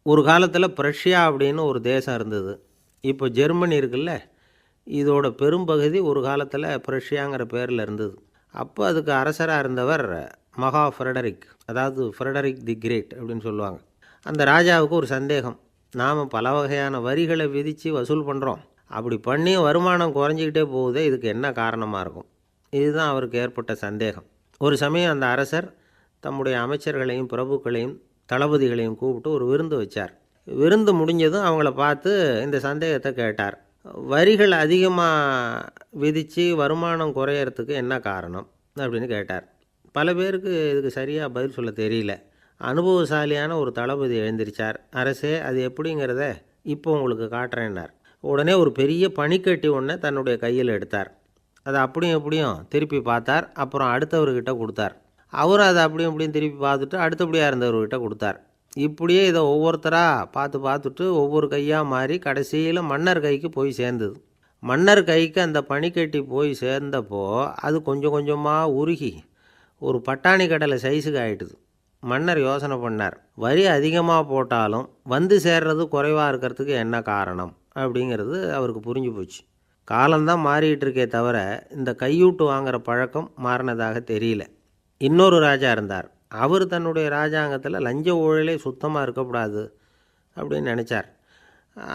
ஒரு காலத்தில் பிரஷ்யா அப்படின்னு ஒரு தேசம் இருந்தது. இப்போ ஜெர்மனி இருக்குல்ல, இதோட பெரும்பகுதி ஒரு காலத்தில் பிரஷ்யாங்கிற பேரில் இருந்தது. அப்போ அதுக்கு அரசராக இருந்தவர் மகா ஃப்ரெடரிக், அதாவது ஃப்ரெடரிக் தி கிரேட் அப்படின்னு சொல்லுவாங்க. அந்த ராஜாவுக்கு ஒரு சந்தேகம். நாம் பல வகையான வரிகளை விதித்து வசூல் பண்ணுறோம், அப்படி பண்ணி வருமானம் குறைஞ்சிக்கிட்டே போகுதே, இதுக்கு என்ன காரணமாக இருக்கும்? இதுதான் அவருக்கு ஏற்பட்ட சந்தேகம். ஒரு சமயம் அந்த அரசர் தம்முடைய அமைச்சர்களையும் பிரபுக்களையும் தளபதிகளையும் கூப்பிட்டு ஒரு விருந்து வச்சார். விருந்து முடிஞ்சதும் அவங்கள பார்த்து இந்த சந்தேகத்தை கேட்டார். வரிகள் அதிகமாக விதித்து வருமானம் குறையறதுக்கு என்ன காரணம் அப்படின்னு கேட்டார். பல பேருக்கு இதுக்கு சரியாக பதில் சொல்ல தெரியல. அனுபவசாலியான ஒரு தளபதி எழுந்திருச்சார். அரசே, அது எப்படிங்கிறத இப்போ உங்களுக்கு காட்டுறேன்னார். உடனே ஒரு பெரிய பனிக்கட்டி ஒன்றை தன்னுடைய கையில் எடுத்தார். அதை அப்படியும் எப்படியும் திருப்பி பார்த்தார். அப்புறம் அடுத்தவர்கிட்ட கொடுத்தார். அவரும் அதை அப்படியும் இப்படியும் திருப்பி பார்த்துட்டு அடுத்தபடியாக இருந்தவர்கிட்ட கொடுத்தார். இப்படியே இதை ஒவ்வொருத்தராக பார்த்துட்டு ஒவ்வொரு கையாக மாறி கடைசியில் மன்னர் கைக்கு போய் சேர்ந்தது. மன்னர் கைக்கு அந்த பனிக்கட்டி போய் சேர்ந்தப்போ அது கொஞ்சம் கொஞ்சமாக உருகி ஒரு பட்டாணி கடலை சைஸுக்கு ஆகிட்டுது. மன்னர் யோசனை பண்ணார், வரி அதிகமாக போட்டாலும் வந்து சேர்றது குறைவாக இருக்கிறதுக்கு என்ன காரணம் அப்படிங்கிறது அவருக்கு புரிஞ்சு போச்சு. காலம்தான் மாறிட்டு இருக்கே தவிர இந்த கையூட்டு வாங்குகிற பழக்கம் மாறினதாக தெரியல. இன்னொரு ராஜா இருந்தார். அவர் தன்னுடைய ராஜாங்கத்தில் லஞ்ச ஊழலே சுத்தமாக இருக்கக்கூடாது அப்படின்னு நினச்சார்.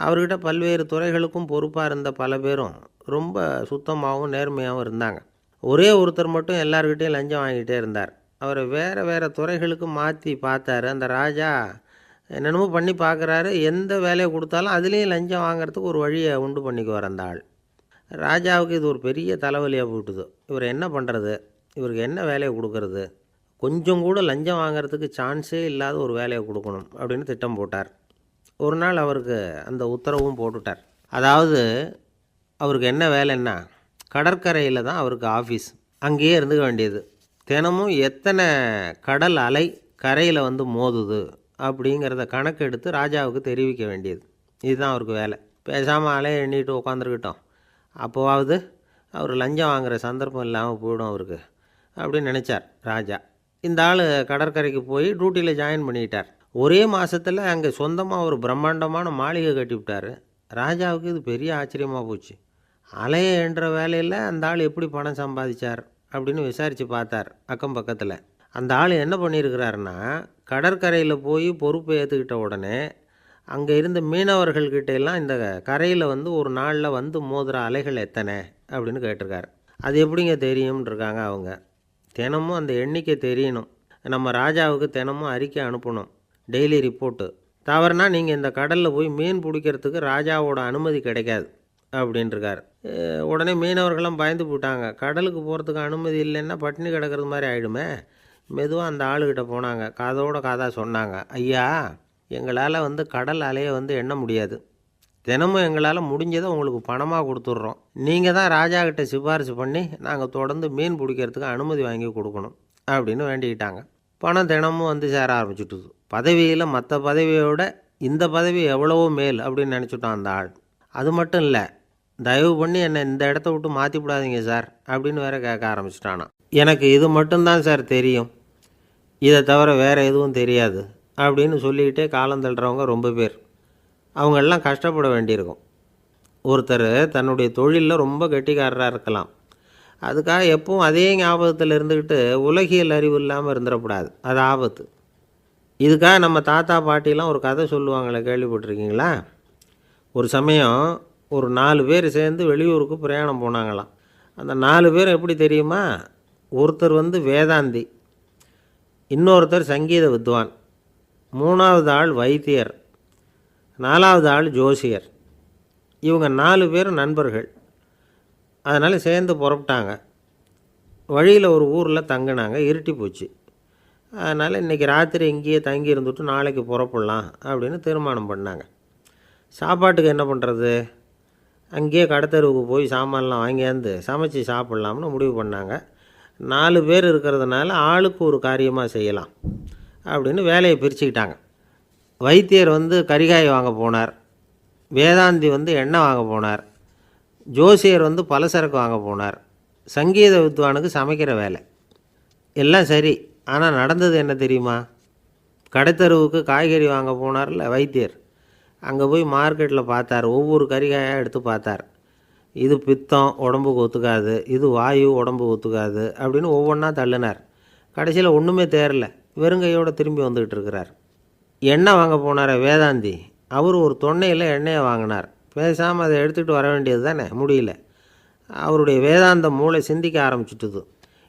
அவர்கிட்ட பல்வேறு துறைகளுக்கும் பொறுப்பாக இருந்த பல பேரும் ரொம்ப சுத்தமாகவும் நேர்மையாகவும் இருந்தாங்க. ஒரே ஒருத்தர் மட்டும் எல்லார்கிட்டையும் லஞ்சம் வாங்கிட்டே இருந்தார். அவரை வேறு வேறு துறைகளுக்கு மாற்றி பார்த்தாரு. அந்த ராஜா என்னென்னமோ பண்ணி பார்க்குறாரு. எந்த வேலையை கொடுத்தாலும் அதுலேயும் லஞ்சம் வாங்கிறதுக்கு ஒரு வழியை உண்டு பண்ணிக்குவார் அந்த ஆள். ராஜாவுக்கு இது ஒரு பெரிய தலைவலியாக போட்டுது. இவர் என்ன பண்ணுறது? இவருக்கு என்ன வேலையை கொடுக்கறது? கொஞ்சம் கூட லஞ்சம் வாங்கிறதுக்கு சான்ஸே இல்லாத ஒரு வேலையை கொடுக்கணும் அப்படின்னு திட்டம் போட்டார். ஒரு நாள் அவருக்கு அந்த உத்தரவும் போட்டுட்டார். அதாவது அவருக்கு என்ன வேலைன்னா, கடற்கரையில் தான் அவருக்கு ஆஃபீஸ். அங்கேயே இருந்துக்க வேண்டியது. தினமும் எத்தனை கடல் அலை கரையில் வந்து மோதுது அப்படிங்கிறத கணக்கெடுத்து ராஜாவுக்கு தெரிவிக்க வேண்டியது. இதுதான் அவருக்கு வேலை. பேசாமல் அலையை எண்ணிட்டு உட்காந்துருக்கிட்டோம், அப்போவாவது அவர் லஞ்சம் வாங்குகிற சந்தர்ப்பம் இல்லாமல் போயிடும் அவருக்கு அப்படின்னு நினச்சார் ராஜா. இந்த ஆள் கடற்கரைக்கு போய் டியூட்டியில் ஜாயின் பண்ணிக்கிட்டார். ஒரே மாதத்தில் அங்கே சொந்தமாக ஒரு பிரம்மாண்டமான மாளிகை கட்டிவிட்டார். ராஜாவுக்கு இது பெரிய ஆச்சரியமாக போச்சு. அலையை என்ற வேலையில் அந்த ஆள் எப்படி பணம் சம்பாதிச்சார் அப்படின்னு விசாரித்து பார்த்தார் அக்கம் பக்கத்தில். அந்த ஆள் என்ன பண்ணியிருக்கிறாருன்னா, கடற்கரையில் போய் பொறுப்பை ஏற்றுக்கிட்ட உடனே அங்கே இருந்த மீனவர்கள்கிட்ட எல்லாம் இந்த கரையில் வந்து ஒரு நாளில் வந்து மோதுகிற அலைகள் எத்தனை அப்படின்னு கேட்டிருக்காரு. அது எப்படிங்க தெரியும்னு இருக்காங்க அவங்க. தினமும் அந்த எண்ணிக்கை தெரியணும். நம்ம ராஜாவுக்கு தினமும் அறிக்கை அனுப்பணும், டெய்லி ரிப்போர்ட்டு. தவறுனா நீங்கள் இந்த கடலில் போய் மீன் பிடிக்கிறதுக்கு ராஜாவோட அனுமதி கிடைக்காது அப்படின்ட்டுருக்காரு. உடனே மீனவர்கள்லாம் பயந்து போட்டாங்க. கடலுக்கு போகிறதுக்கு அனுமதி இல்லைன்னா பட்டினி கிடக்கிறது மாதிரி ஆகிடுமே. மெதுவாக அந்த ஆளுக்கிட்ட போனாங்க. காதோட காதாக சொன்னாங்க, ஐயா, எங்களால் வந்து கடல் அலையை வந்து எண்ண முடியாது. தினமும் எங்களால் முடிஞ்சதை உங்களுக்கு பணமாக கொடுத்துட்றோம். நீங்கள் தான் ராஜா கிட்ட சிபாரிசு பண்ணி நாங்கள் தொடர்ந்து மீன் பிடிக்கிறதுக்கு அனுமதி வாங்கி கொடுக்கணும் அப்படின்னு வேண்டிக்கிட்டாங்க. பணம் தினமும் வந்து சேர ஆரம்பிச்சுட்டுது. பதவியில் மற்ற பதவியோட இந்த பதவி எவ்வளவோ மேல் அப்படின்னு நினச்சிட்டான் அந்த ஆள். அது மட்டும் இல்லை, தயவு பண்ணி என்னை இந்த இடத்த விட்டு மாற்றி விடாதீங்க சார் அப்படின்னு வேற கேட்க ஆரம்பிச்சிட்டானா. எனக்கு இது மட்டும்தான் சார் தெரியும், இதை தவிர வேறு எதுவும் தெரியாது அப்படின்னு சொல்லிக்கிட்டே காலம் தள்ளுறவங்க ரொம்ப பேர். அவங்களெல்லாம் கஷ்டப்பட வேண்டியிருக்கும். ஒருத்தர் தன்னுடைய தொழிலில் ரொம்ப கெட்டிக்காரராக இருக்கலாம். அதுக்காக எப்பவும் அதே ஞாபகத்தில் இருந்துக்கிட்டு உலகியல் அறிவு இல்லாமல் இருந்துடக்கூடாது. அது ஆபத்து. இதுக்காக நம்ம தாத்தா பாட்டிலாம் ஒரு கதை சொல்லுவாங்களே, கேள்விப்பட்டிருக்கீங்களா? ஒரு சமயம் ஒரு 4 பேர் சேர்ந்து வெளியூருக்கு பிரயாணம் போனாங்களாம். அந்த 4 பேர் எப்படி தெரியுமா? ஒருத்தர் வந்து வேதாந்தி, இன்னொருத்தர் சங்கீத வித்வான், 3வது ஆள் வைத்தியர், 4வது ஆள் ஜோசியர். இவங்க 4 பேரும் நண்பர்கள். அதனால் சேர்ந்து புறப்பட்டாங்க. வழியில் ஒரு ஊரில் தங்கினாங்க. இருட்டி போச்சு. அதனால் இன்றைக்கி ராத்திரி இங்கேயே தங்கி இருந்துட்டு நாளைக்கு புறப்படலாம் அப்படின்னு தீர்மானம் பண்ணாங்க. சாப்பாட்டுக்கு என்ன பண்ணுறது? அங்கேயே கடத்தெருவுக்கு போய் சாமான்லாம் வாங்கியாந்து சமைச்சி சாப்பிட்லாம்னு முடிவு பண்ணாங்க. 4 பேர் இருக்கிறதுனால ஆளுக்கு ஒரு காரியமாக செய்யலாம் அப்படின்னு வேலையை பிரிச்சுக்கிட்டாங்க. வைத்தியர் வந்து கரிகாய் வாங்க போனார், வேதாந்தி வந்து எண்ணெய் வாங்க போனார், ஜோசியர் வந்து பலசரக்கு வாங்க போனார், சங்கீத வித்வானுக்கு சமைக்கிற வேலை. எல்லாம் சரி. ஆனால் நடந்தது என்ன தெரியுமா? கடைத்தெருவுக்கு காய்கறி வாங்க போனார்ல வைத்தியர், அங்கே போய் மார்க்கெட்டில் பார்த்தார். ஒவ்வொரு கறிகாயாக எடுத்து பார்த்தார். இது பித்தம், உடம்புக்கு ஒத்துக்காது, இது வாயு, உடம்புக்கு ஒத்துக்காது அப்படின்னு ஒவ்வொன்றா தள்ளினார். கடைசியில் ஒன்றுமே தேரல, வெறுங்கையோடு திரும்பி வந்துக்கிட்டு இருக்கிறார். எண்ணெய் வாங்க போனார் வேதாந்தி, அவர் ஒரு தொன்னையில் எண்ணெயை வாங்கினார். பேசாமல் அதை எடுத்துகிட்டு வர வேண்டியது தானே, முடியல. அவருடைய வேதாந்த மூளை சிந்திக்க ஆரம்பிச்சுட்டுது.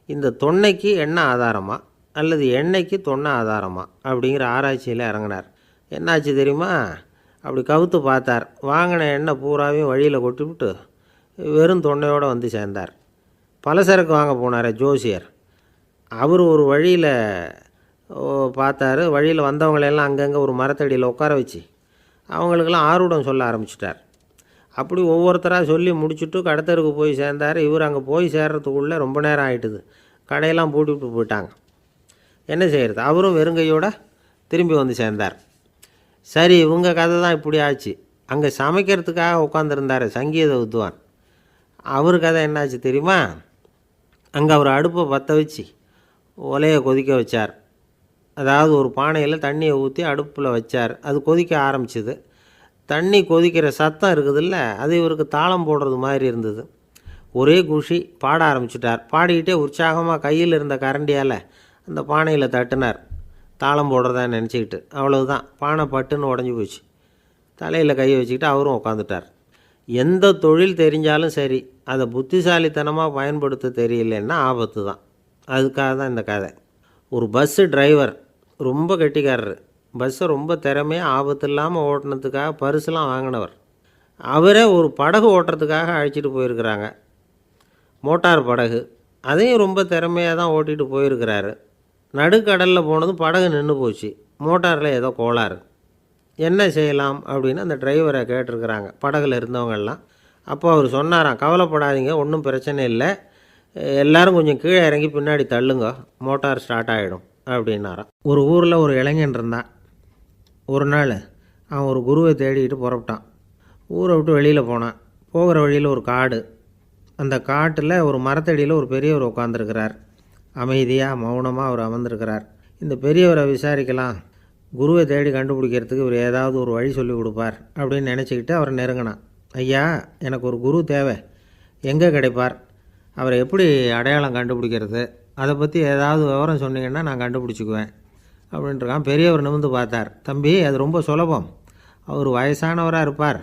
இந்த தொன்னைக்கு எண்ணெய் ஆதாரமா அல்லது எண்ணெய்க்கு தொன்னை ஆதாரமா அப்படிங்கிற ஆராய்ச்சியில் இறங்கினார். என்னாச்சு தெரியுமா? அப்படி கவுத்து பார்த்தார். வாங்கின எண்ணெய் பூராவையும் வழியில் கொட்டிவிட்டு வெறும் தொன்னையோடு வந்து சேர்ந்தார். பலசரக்கு வாங்க போனார் ஜோசியர். அவர் ஒரு வழியில் பார்த்தாரு. வழியில் வந்தவங்களெல்லாம் அங்கங்கே ஒரு மரத்தடியில் உட்கார வச்சு அவங்களுக்கெல்லாம் ஆர்வம் சொல்ல ஆரம்பிச்சிட்டார். அப்படி ஒவ்வொருத்தராக சொல்லி முடிச்சுட்டு கடைத்தருக்கு போய் சேர்ந்தார். இவர் அங்கே போய் சேர்றதுக்குள்ளே ரொம்ப நேரம் ஆகிட்டுது. கடையெல்லாம் பூட்டிவிட்டு போயிட்டாங்க. என்ன செய்கிறது? அவரும் வெறுங்கையோடு திரும்பி வந்து சேர்ந்தார். சரி, இவங்க கதை தான் இப்படி ஆச்சு. அங்கே சமைக்கிறதுக்காக உட்காந்துருந்தார் சங்கீத வித்வான். அவர் கதை என்னாச்சு தெரியுமா? அங்கே அவர் அடுப்பை பற்ற வச்சு ஒலையை கொதிக்க வச்சார். அதாவது ஒரு பானையில் தண்ணியை ஊற்றி அடுப்பில் வச்சார். அது கொதிக்க ஆரம்பிச்சிது. தண்ணி கொதிக்கிற சத்தம் இருக்குதுல்ல, அது இவருக்கு தாளம் போடுறது மாதிரி இருந்தது. ஒரே குஷி, பாட ஆரம்பிச்சிட்டார். பாடிக்கிட்டே உற்சாகமாக கையில் இருந்த கரண்டியால் அந்த பானையில் தட்டினார், தாளம் போடுறதா நினச்சிக்கிட்டு. அவ்வளவுதான், பானை பட்டுன்னு உடஞ்சி போச்சு. தலையில் கையை வச்சுக்கிட்டு அவரும் உட்காந்துட்டார். எந்த தொழில் தெரிஞ்சாலும் சரி, அதை புத்திசாலித்தனமாக பயன்படுத்த தெரியலன்னா ஆபத்து தான். அதுக்காக தான் இந்த கதை. ஒரு பஸ்ஸு டிரைவர் ரொம்ப கெட்டிக்காரரு. பஸ்ஸை ரொம்ப திறமையாக ஆபத்து இல்லாமல் ஓட்டினதுக்காக பரிசுலாம் வாங்கினவர். அவரே ஒரு படகு ஓட்டுறதுக்காக அழைச்சிட்டு போயிருக்கிறாங்க, மோட்டார் படகு. அதையும் ரொம்ப திறமையாக தான் ஓட்டிகிட்டு போயிருக்கிறாரு. நடுக்கடலில் போனதும் படகு நின்று போச்சு. மோட்டாரில் ஏதோ கோளாறு. என்ன செய்யலாம் அப்படின்னு அந்த டிரைவரை கேட்டிருக்கிறாங்க படகுல இருந்தவங்கெல்லாம். அப்போ அவர் சொன்னாராம், கவலைப்படாதீங்க, ஒன்றும் பிரச்சனை இல்லை, எல்லோரும் கொஞ்சம் கீழே இறங்கி பின்னாடி தள்ளுங்க, மோட்டார் ஸ்டார்ட் ஆகிடும் அப்படின்னாராம். ஒரு ஊரில் ஒரு இளைஞன் இருந்தான். ஒரு நாள் அவன் ஒரு குருவை தேடிக்கிட்டு புறப்பட்டான். ஊரை விட்டு வெளியில் போனான். போகிற வழியில் ஒரு காடு. அந்த காட்டில் ஒரு மரத்தடியில் ஒரு பெரியவர் உட்காந்துருக்கிறார். அமைதியாக மௌனமாக அவர் அமர்ந்திருக்கிறார். இந்த பெரியவரை விசாரிக்கலாம், குருவை தேடி கண்டுபிடிக்கிறதுக்கு இவர் ஏதாவது ஒரு வழி சொல்லி கொடுப்பார் அப்படின்னு நினச்சிக்கிட்டு அவரை நெருங்கினான். ஐயா, எனக்கு ஒரு குரு தேவை, எங்கே கிடைப்பார்? அவரை எப்படி அடையாளம் கண்டுபிடிக்கிறது? அதை பற்றி ஏதாவது விவரம் சொன்னீங்கன்னா நான் கண்டுபிடிச்சிக்குவேன் அப்படின்ட்டுருக்கான். பெரியவர் நிமிர்ந்து பார்த்தார். தம்பி, அது ரொம்ப சுலபம். அவர் வயசானவராக இருப்பார்,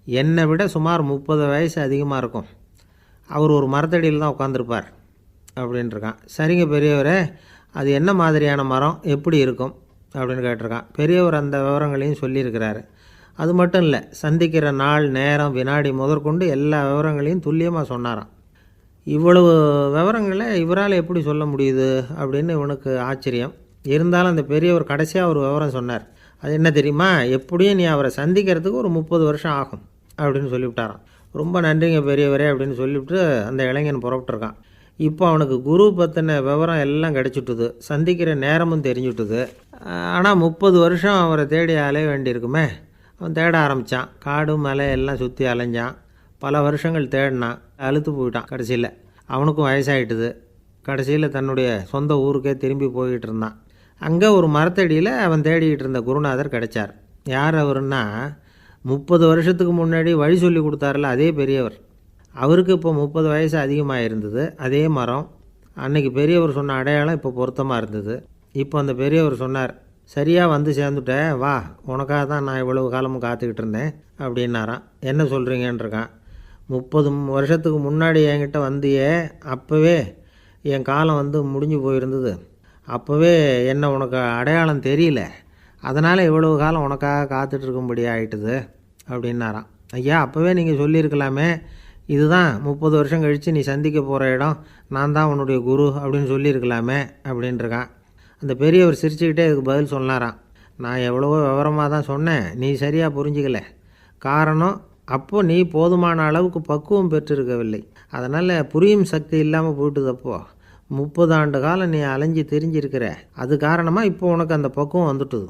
என்னை விட சுமார் 30 வயசு அதிகமாக இருக்கும். அவர் ஒரு மரத்தடியில் தான் உட்காந்துருப்பார் அப்படின்ட்டுருக்கான். சரிங்க பெரியவரே, அது என்ன மாதிரியான மரம், எப்படி இருக்கும் அப்படின்னு கேட்டிருக்கான். பெரியவர் அந்த விவரங்களையும் சொல்லியிருக்கிறாரு. அது மட்டும் இல்லை, சந்திக்கிற நாள், நேரம், வினாடி முதற்கொண்டு எல்லா விவரங்களையும் துல்லியமாக சொன்னாராம். இவ்வளவு விவரங்களை இவரால் எப்படி சொல்ல முடியுது அப்படின்னு இவனுக்கு ஆச்சரியம். இருந்தாலும் அந்த பெரியவர் கடைசியாக ஒரு விவரம் சொன்னார். அது என்ன தெரியுமா? எப்படியும் நீ அவரை சந்திக்கிறதுக்கு ஒரு 30 வருஷம் ஆகும் அப்படின்னு சொல்லிவிட்டாராம். ரொம்ப நன்றிங்க பெரியவரே அப்படின்னு சொல்லிவிட்டு அந்த இளைஞன் புறப்பட்டுருக்கான். இப்போ அவனுக்கு குரு பற்றின விவரம் எல்லாம் கிடச்சிட்டுது, சந்திக்கிற நேரமும் தெரிஞ்சுட்டுது. ஆனால் 30 வருஷம் அவரை தேடி அலைய வேண்டியிருக்குமே. அவன் தேட ஆரம்பித்தான். காடு மலை எல்லாம் சுற்றி அலைஞ்சான். பல வருஷங்கள் தேடினான், அழுத்து போயிட்டான். கடைசியில் அவனுக்கும் வயசாகிட்டுது. கடைசியில் தன்னுடைய சொந்த ஊருக்கே திரும்பி போய்கிட்டு இருந்தான். அங்கே ஒரு மரத்தடியில் அவன் தேடிக்கிட்டு இருந்த குருநாதர் கிடைச்சார். யார் அவருன்னா, 30 வருஷத்துக்கு முன்னாடி வழி சொல்லி கொடுத்தாருல அதே பெரியவர். அவருக்கு இப்போ 30 வயசு அதிகமாக இருந்தது. அதே மரம். அன்னைக்கு பெரியவர் சொன்ன அடையாளம் இப்போ பொருத்தமாக இருந்தது. இப்போ அந்த பெரியவர் சொன்னார், சரியாக வந்து சேர்ந்துட்டேன், வா, உனக்காக தான் நான் இவ்வளவு காலமும் காத்துக்கிட்டு இருந்தேன் அப்படின்னாராம். என்ன சொல்கிறீங்கன்றிருக்கான். 30 வருஷத்துக்கு முன்னாடி என்கிட்ட வந்தியே, அப்போவே என் காலம் வந்து முடிஞ்சு போயிருந்தது. அப்போவே என்ன உனக்கு அடையாளம் தெரியல, அதனால் இவ்வளவு காலம் உனக்காக காத்துட்ருக்கும்படி ஆகிட்டுது அப்படின்னாராம். ஐயா, அப்போவே நீங்கள் சொல்லியிருக்கலாமே, இதுதான் 30 வருஷம் கழித்து நீ சந்திக்க போகிற இடம், நான் தான் உன்னுடைய குரு அப்படின்னு சொல்லியிருக்கலாமே அப்படின்ட்டுருக்கான். அந்த பெரியவர் சிரிச்சுக்கிட்டே இதுக்கு பதில் சொன்னாராம். நான் எவ்வளவோ விவரமாக தான் சொன்னேன், நீ சரியாக புரிஞ்சிக்கல. காரணம், அப்போ நீ போதுமான அளவுக்கு பக்குவம் பெற்றிருக்கவில்லை. அதனால் புரியும் சக்தி இல்லாமல் போயிட்டுதப்போ 30 ஆண்டு காலம் நீ அலைஞ்சி தெரிஞ்சிருக்கிற. அது காரணமாக இப்போ உனக்கு அந்த பக்குவம் வந்துட்டுது.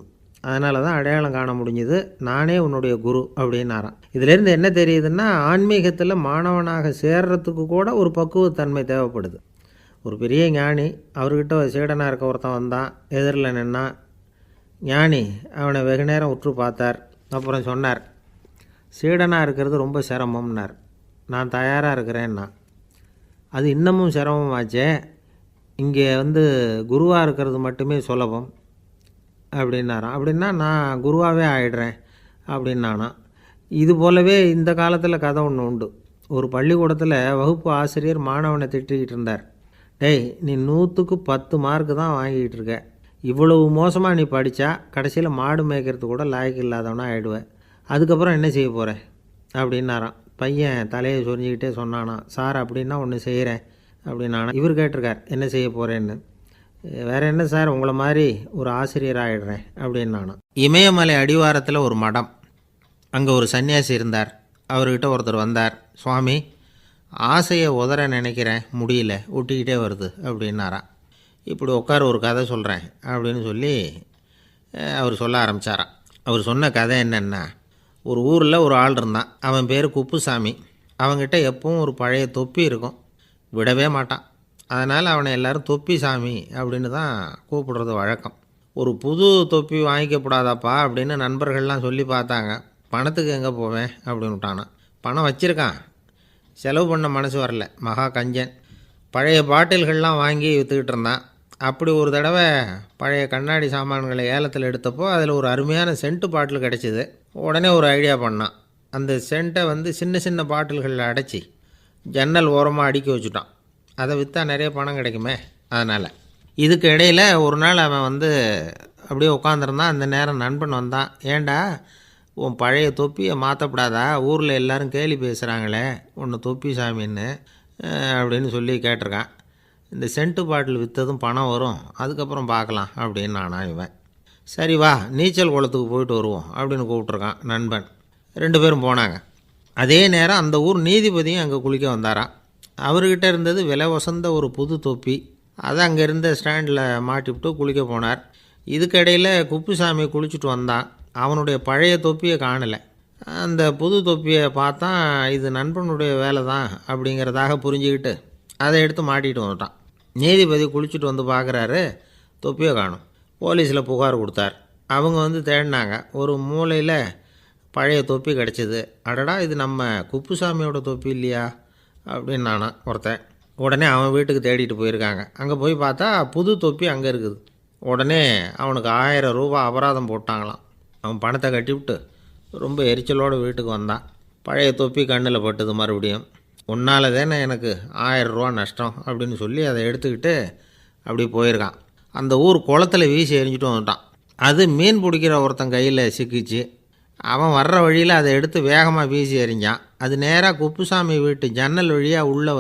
அதனால தான் அடையாளம் காண முடிஞ்சுது, நானே உன்னுடைய குரு அப்படின்னாராம். இதிலேருந்து என்ன தெரியுதுன்னா, ஆன்மீகத்தில் மாணவனாக சேர்றதுக்கு கூட ஒரு பக்குவத்தன்மை தேவைப்படுது. ஒரு பெரிய ஞானி, அவர்கிட்ட சீடனாக இருக்க ஒருத்தன் வந்தான், எதிரில் நின்னான். ஞானி அவனை வெகு நேரம் உற்று பார்த்தார். அப்புறம் சொன்னார், சீடனாக இருக்கிறது ரொம்ப சிரமம்னார். நான் தயாராக இருக்கிறேன்னா. அது இன்னமும் சிரமமாச்சே, இங்கே குருவாக இருக்கிறது மட்டுமே சுலபம் அப்படின்னாராம். அப்படின்னா நான் குருவாகவே ஆயிடுறேன் அப்படின்னானா. இது போலவே இந்த காலத்தில் கதை ஒன்று உண்டு. ஒரு பள்ளிக்கூடத்தில் வகுப்பு ஆசிரியர் மாணவனை திட்டிக்கிட்டு இருந்தார். டேய், நீ 100க்கு 10 மார்க்கு தான் வாங்கிக்கிட்டு இருக்க. இவ்வளவு மோசமாக நீ படித்தா கடைசியில் மாடு மேய்க்கிறது கூட லாய்க்கு இல்லாதவனா ஆகிடுவேன். அதுக்கப்புறம் என்ன செய்ய போகிறேன் அப்படின்னாராம். பையன் தலையை சொரிஞ்சிக்கிட்டே சொன்னானா, சார் அப்படின்னா ஒன்று செய்கிறேன் அப்படின்னானா. இவர் கேட்டிருக்கார், என்ன செய்ய போகிறேன்னு. வேறு என்ன சார், உங்களை மாதிரி ஒரு ஆசிரியர் ஆகிடுறேன் அப்படின்னானா. இமயமலை அடிவாரத்தில் ஒரு மடம். அங்கே ஒரு சன்னியாசி இருந்தார். அவர்கிட்ட ஒருத்தர் வந்தார். சுவாமி, ஆசையை உதற நினைக்கிறேன், முடியல, ஒட்டிக்கிட்டே வருது அப்படின்னாராம். இப்படி உட்கார, ஒரு கதை சொல்கிறேன் அப்படின்னு சொல்லி அவர் சொல்ல ஆரம்பித்தாராம். அவர் சொன்ன கதை என்னென்னா, ஒரு ஊரில் ஒரு ஆள் இருந்தான். அவன் பேர் குப்புசாமி. அவங்ககிட்ட எப்பவும் ஒரு பழைய தொப்பி இருக்கும், விடவே மாட்டான். அதனால் அவனை எல்லோரும் தொப்பி சாமி அப்படின்னு தான் கூப்பிடுறது வழக்கம். ஒரு புது தொப்பி வாங்கிக்கப்படாதாப்பா அப்படின்னு நண்பர்கள்லாம் சொல்லி பார்த்தாங்க. பணத்துக்கு எங்கே போவேன் அப்படின்னு விட்டானா. பணம் வச்சுருக்கான், செலவு பண்ண மனசு வரல. மகா கஞ்சன். பழைய பாட்டில்கள்லாம் வாங்கி விற்றுக்கிட்டு இருந்தான். அப்படி ஒரு தடவை பழைய கண்ணாடி சாமான்களை ஏலத்தில் எடுத்தப்போ அதில் ஒரு அருமையான சென்ட்டு பாட்டில் கிடச்சிது. உடனே ஒரு ஐடியா பண்ணான். அந்த சென்ட்டை சின்ன சின்ன பாட்டில்களில் அடைச்சி ஜன்னல் ஓரமாக அடுக்கி வச்சுட்டான். அதை விற்றா நிறைய பணம் கிடைக்குமே. அதனால் இதுக்கு இடையில் ஒரு நாள் அவன் அப்படியே உட்காந்துருந்தான். அந்த நேரம் நண்பன் வந்தான். ஏண்டா, உன் பழைய தொப்பியை மாற்றப்படாதா? ஊரில் எல்லோரும் கேலி பேசுகிறாங்களே உன்னை தொப்பி சாமின்னு அப்படின்னு சொல்லி கேட்டிருக்கான். இந்த சென்ட்டு பாட்டில் விற்றதும் பணம் வரும், அதுக்கப்புறம் பார்க்கலாம் அப்படின்னு நானா. இவன் சரி வா, நீச்சல் குளத்துக்கு போயிட்டு வருவோம் அப்படின்னு கூப்பிட்ருக்கான் நண்பன். 2 பேரும் போனாங்க. அதே நேரம் அந்த ஊர் நீதிபதியும் அங்கே குளிக்க வந்தாராம். அவர்கிட்ட இருந்தது விலை வசந்த ஒரு புது தொப்பி. அதை அங்கே இருந்த ஸ்டாண்டில் மாட்டிவிட்டு குளிக்க போனார். இதுக்கிடையில் குப்புசாமி குளிச்சுட்டு வந்தான். அவனுடைய பழைய தொப்பியை காணலை. அந்த புது தொப்பியை பார்த்தா இது நண்பனுடைய வேலை தான் அப்படிங்கிறதாக புரிஞ்சுக்கிட்டு அதை எடுத்து மாட்டிகிட்டு வந்துட்டான். நீதிபதி குளிச்சுட்டு வந்து பார்க்குறாரு, தொப்பியை காணும். போலீஸில் புகார் கொடுத்தார். அவங்க தேடினாங்க. ஒரு மூலையில் பழைய தொப்பி கிடச்சிது. அடடா, இது நம்ம குப்புசாமியோட தொப்பி இல்லையா அப்படின்னு நானா ஒருத்தன். உடனே அவன் வீட்டுக்கு தேடிட்டு போயிருக்காங்க. அங்கே போய் பார்த்தா புது தொப்பி அங்கே இருக்குது. உடனே அவனுக்கு 1000 ரூபா அபராதம் போட்டாங்களாம். அவன் பணத்தை கட்டிவிட்டு ரொம்ப எரிச்சலோடு வீட்டுக்கு வந்தான். பழைய தொப்பி கண்ணில் பட்டுது. மறுபடியும், உன்னால் தானே எனக்கு 1000 ரூபா நஷ்டம் அப்படின்னு சொல்லி அதை எடுத்துக்கிட்டு அப்படி போயிருக்கான். அந்த ஊர் குளத்தில் வீசி எரிஞ்சிட்டு வந்துட்டான். அது மீன் பிடிக்கிற ஒருத்தன் கையில் சிக்கிச்சு. அவன் வர்ற வழியில் அதை எடுத்து வேகமாக வீசி எறிஞ்சான். அது நேராக குப்புசாமி வீட்டு ஜன்னல் வழியாக உள்ளே